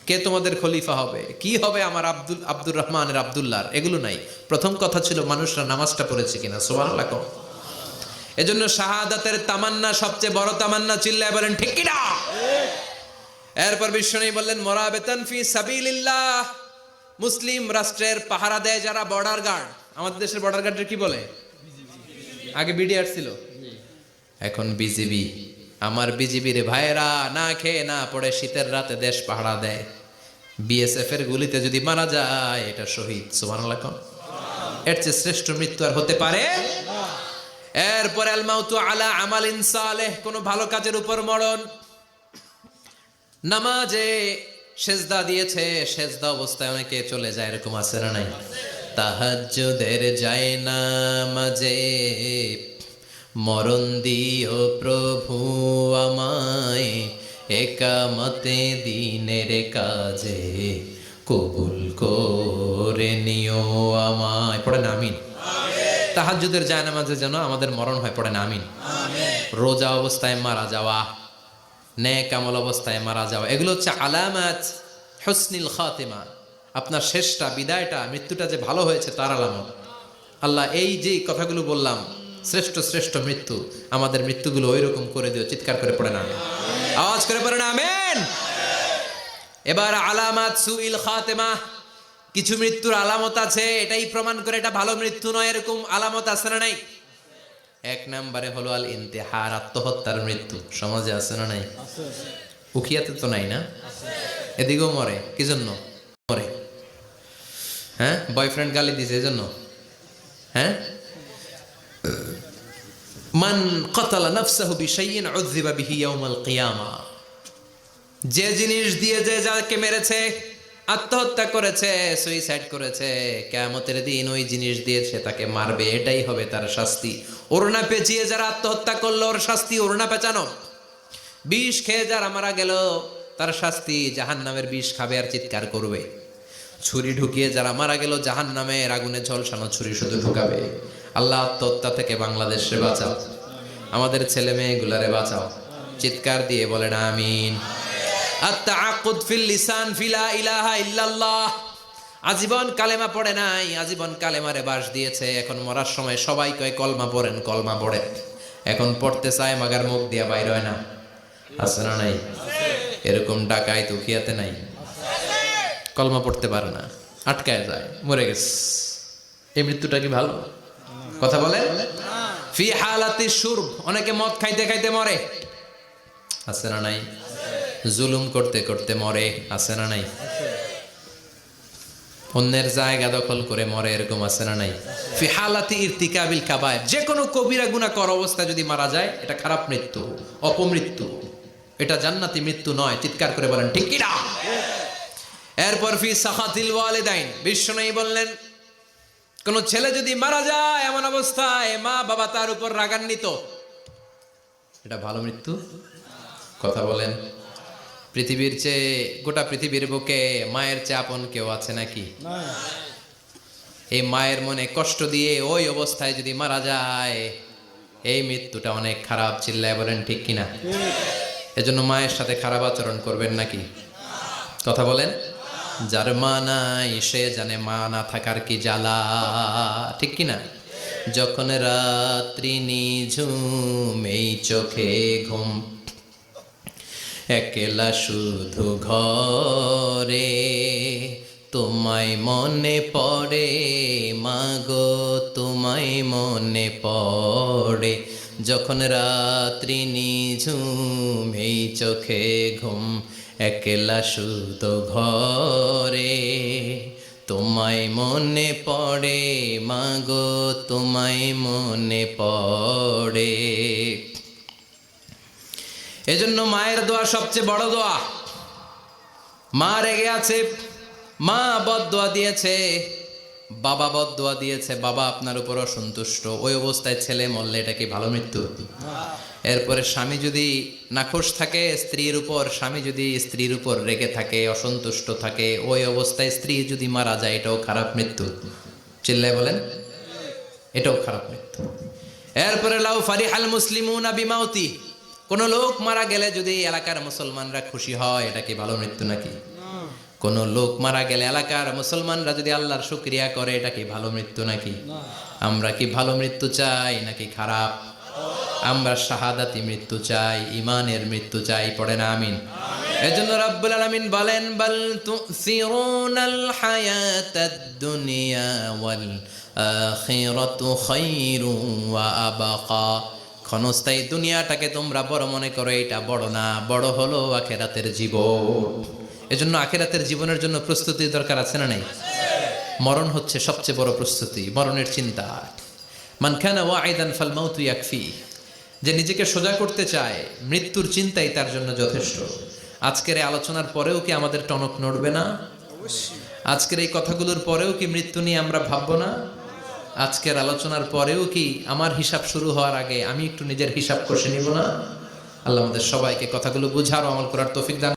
কে তোমাদের খলিফা হবে? কি হবে আমার আব্দুর রহমানের আব্দুল্লাহর? এগুলো নাই। প্রথম কথা ছিল মানুষরা নামাজটা পড়েছে কিনা। সুবহানাল্লাহ। এজন্য শাহাদাতের তামান্না সবচেয়ে বড় তামান্না। চিল্লায় বলেন ঠিক কিনা? এরপর বিশ্বনবী বললেন মুরাবিতান ফি সাবিলিল্লাহ, মুসলিম রাষ্ট্রের পাহারা দেয় যারা, বর্ডার গার্ড। আমাদের দেশের বর্ডার গার্ডের কি বলে? আগে বিডিআর ছিল, এখন বিজিবি। আমার বিজিবির ভাইয়েরা না খেয়ে না পড়ে শীতের রাতে দেশ পাহারা দেয়। বিএসএফ এর গুলিতে যদি মারা যায় এটা শহীদ। সুবহানাল্লাহ। এর চেয়ে শ্রেষ্ঠ মৃত্যু আর হতে পারে? এরপরে আল মাউতু আলা আমালিন সালেহ, কোন ভালো কাজের উপর মরণ। নামাজে সেজদা দিয়েছে, সেজদা অবস্থায় অনেকে চলে যায়, এরকম আছে না নাই? তাহাজ্জুদের যায় নামাজে মরণ দিও প্রভু আমায়, একামতে দিনের কাজে কবুল করে নিও আমায়। পড়েন আমিন। তাহাজ্জুদের যায় নামাজে যেন আমাদের মরণ হয়, পড়েন আমিন। রোজা অবস্থায় মারা যাওয়া, নেক আমল অবস্থায় মারা যাওয়া, এগুলো হচ্ছে আলামাত হুসনিল খাতিমা। আপনার শেষটা, বিদায়টা, মৃত্যুটা যে ভালো হয়েছে তার আলামত। আল্লাহ এই যে কথাগুলো বললাম, শ্রেষ্ঠ শ্রেষ্ঠ মৃত্যু, আমাদের মৃত্যুগুলো ওই রকম করে দিও। চিৎকার করে পড়েন আমিন, আওয়াজ করে পড়েন আমিন। এবার আলামাত সুইল খাতিমা, কিছু মৃত্যুর আলামত আছে, এটাই প্রমাণ করে এটা ভালো মৃত্যু নয়, এরকম আলামত আছে না নাই? এক নম্বরে হলো আল ইন্তেহার, আত্মহত্যার মৃত্যু। সমাজে আছে না নাই? উখিয়াতে তো নাই না? এদিকেও মরে, কি জন্য মরে? হ্যাঁ, বয়ফ্রেন্ড গালি দিছে এজন্য? হ্যাঁ, মান কাতালা নাফসাহু বিশাইইন উযযিবা বিহি ইয়াউমাল কিয়ামা। যে জিনিস দিয়ে যে যাকে মেরেছে, আত্মহত্যা করেছে, সুইসাইড করেছে, কিয়ামতের দিন ওই জিনিস দিয়ে সে তাকে মারবে, এটাই হবে তার শাস্তি। ওড়না পেঁচিয়ে যারা আত্মহত্যা করলো ওর শাস্তি ওড়না পেঁচানো। বিষ খেয়ে যারা মারা গেল তার শাস্তি জাহান্নামের বিষ খাবে আর চিৎকার করবে। ছুরি ঢুকিয়ে যারা মারা গেল জাহান্নামের আগুনে ঝলসানো ছুরি শুধু ঢুকাবে। আল্লাহ আত্মহত্যা থেকে বাংলাদেশে বাঁচাও, আমাদের ছেলে মেয়েগুলারে বাঁচাও। চিৎকার দিয়ে বলেন আমিন। আত-তাআক্কুদ ফিল লিসান ফিলা ইলাহা ইল্লাল্লাহ। আজীবন কালেমা পড়ে নাই, আজীবন কালেমারে বাস দিয়েছে, এখন মরার সময় সবাই কয় কলমা পড়েন, কলমা পড়েন। এখন পড়তে চায় মাগার মুখ দিয়া বাইর হয় না। আছে না নাই? এরকম ডাকায় তো খিয়াতে নাই, কলমা পড়তে পারে না, আটকায় যায়, মরে গেছে। এই মৃত্যুটা কি ভালো? কথা বলে ফি হালাতি শুরব, অনেকে মদ খাইতে খাইতে মরে। আছে না নাই? জুলুম করতে করতে মরে। আছে না নাই? অন্যের জায়গা দখল করে মরে, এরকম আছে না নাই? ফি হালাতি ইরতিকাবিল কাবায়ের, যে কোনো কবিরা গুনাহ করা অবস্থায় যদি মারা যায় এটা খারাপ মৃত্যু, অপমৃত্যু, এটা জান্নাতি মৃত্যু নয়। চিৎকার করে বলেন ঠিক কি না? এরপর ফি সাখাতিল ওয়ালিদাইন, বিশ্বনবী বললেন কোন ছেলে যদি মারা যায় এমন অবস্থায় মা বাবা তার উপর রাগান্বিত, এটা ভালো মৃত্যু? কথা বলেন। পৃথিবীর চেয়ে, গোটা পৃথিবীর বুকে মায়ের চেয়ে আপন কেউ আছে নাকি? এই মায়ের মনে কষ্ট দিয়ে ওই অবস্থায় যদি মারা যায় এই মৃত্যুটা অনেক খারাপ। চিল্লায় বলেন ঠিক কিনা? এজন্য মায়ের সাথে খারাপ আচরণ করবেন নাকি? কথা বলেন। যার মা নাই সে জানে মা না থাকার কি জ্বালা, ঠিক কিনা? যখন রাত্রি নিঝুম এই চোখে ঘুম, একলা শুধু ঘরে, তোমায় মনে পড়ে মাগো, তোমায় মনে পড়ে। যখন রাত্রি নিঝুম এই চোখে ঘুম, একলা শুধু ঘরে, তোমায় মনে পড়ে মাগো, তোমায় মনে পড়ে। এজন্য মায়ের দোয়া সবচেয়ে বড় দোয়া। মা রেগে আছে, মা বদদোয়া দিয়েছে, বাবা বদদোয়া দিয়েছে, বাবা আপনার উপর অসন্তুষ্ট, ওই অবস্থায় ছেলে মরলে এটা কি ভালো মৃত্যু? এরপরে স্বামী যদি নাখোশ থাকে স্ত্রীর উপর, স্বামী যদি স্ত্রীর উপর রেগে থাকে, অসন্তুষ্ট থাকে, ওই অবস্থায় স্ত্রী যদি মারা যায় এটাও খারাপ মৃত্যু। চিল্লায় বলেন এটাও খারাপ মৃত্যু। এরপরে লাউ ফারিহাল মুসলিমুনা বিমাউতি, কোন লোক মারা গেলে যদি এলাকার মুসলমানরা খুশি হয় এটা কি ভালো মৃত্যু নাকি? কোন লোক মারা গেলে এলাকার মুসলমানরা যদি আল্লাহর শুকরিয়া করে এটা কি ভালো মৃত্যু নাকি? আমরা কি ভালো মৃত্যু চাই নাকি খারাপ? আমরা শাহাদাতি মৃত্যু চাই, ইমানের মৃত্যু চাই। পড়ে না আমিন। এজন্য রাব্বুল আলামিন বলেন বাল তুসিরুনাল হায়াতাদ দুনিয়া ওয়াল আখিরাতু খায়রুন ওয়া আবাকা। ক্ষণস্থায়ী দুনিয়াটাকে তোমরা বড় মনে করো, এটা বড় না, বড় হলো আখিরাতের জীবন। এজন্য আখিরাতের জীবনের জন্য প্রস্তুতি দরকার আছে না নাই? মরণ হচ্ছে সবচেয়ে বড় প্রস্তুতি, মরণের চিন্তা। মান কানা ওয়াইদান ফাল মাউতু ইয়াকফি, যে নিজেকে সোজা করতে চায় মৃত্যুর চিন্তাই তার জন্য যথেষ্ট। আজকের এই আলোচনার পরেও কি আমাদের টনক নড়বে না? আজকের এই কথাগুলোর পরেও কি মৃত্যু নিয়ে আমরা ভাববো না? আজকের আলোচনার পরেও কি আমার হিসাব শুরু হওয়ার আগে আমি একটু নিজের হিসাব কষে নিব না? আল্লাহ আমাদের সবাইকে কথাগুলো বুঝার ও আমল করার তৌফিক দান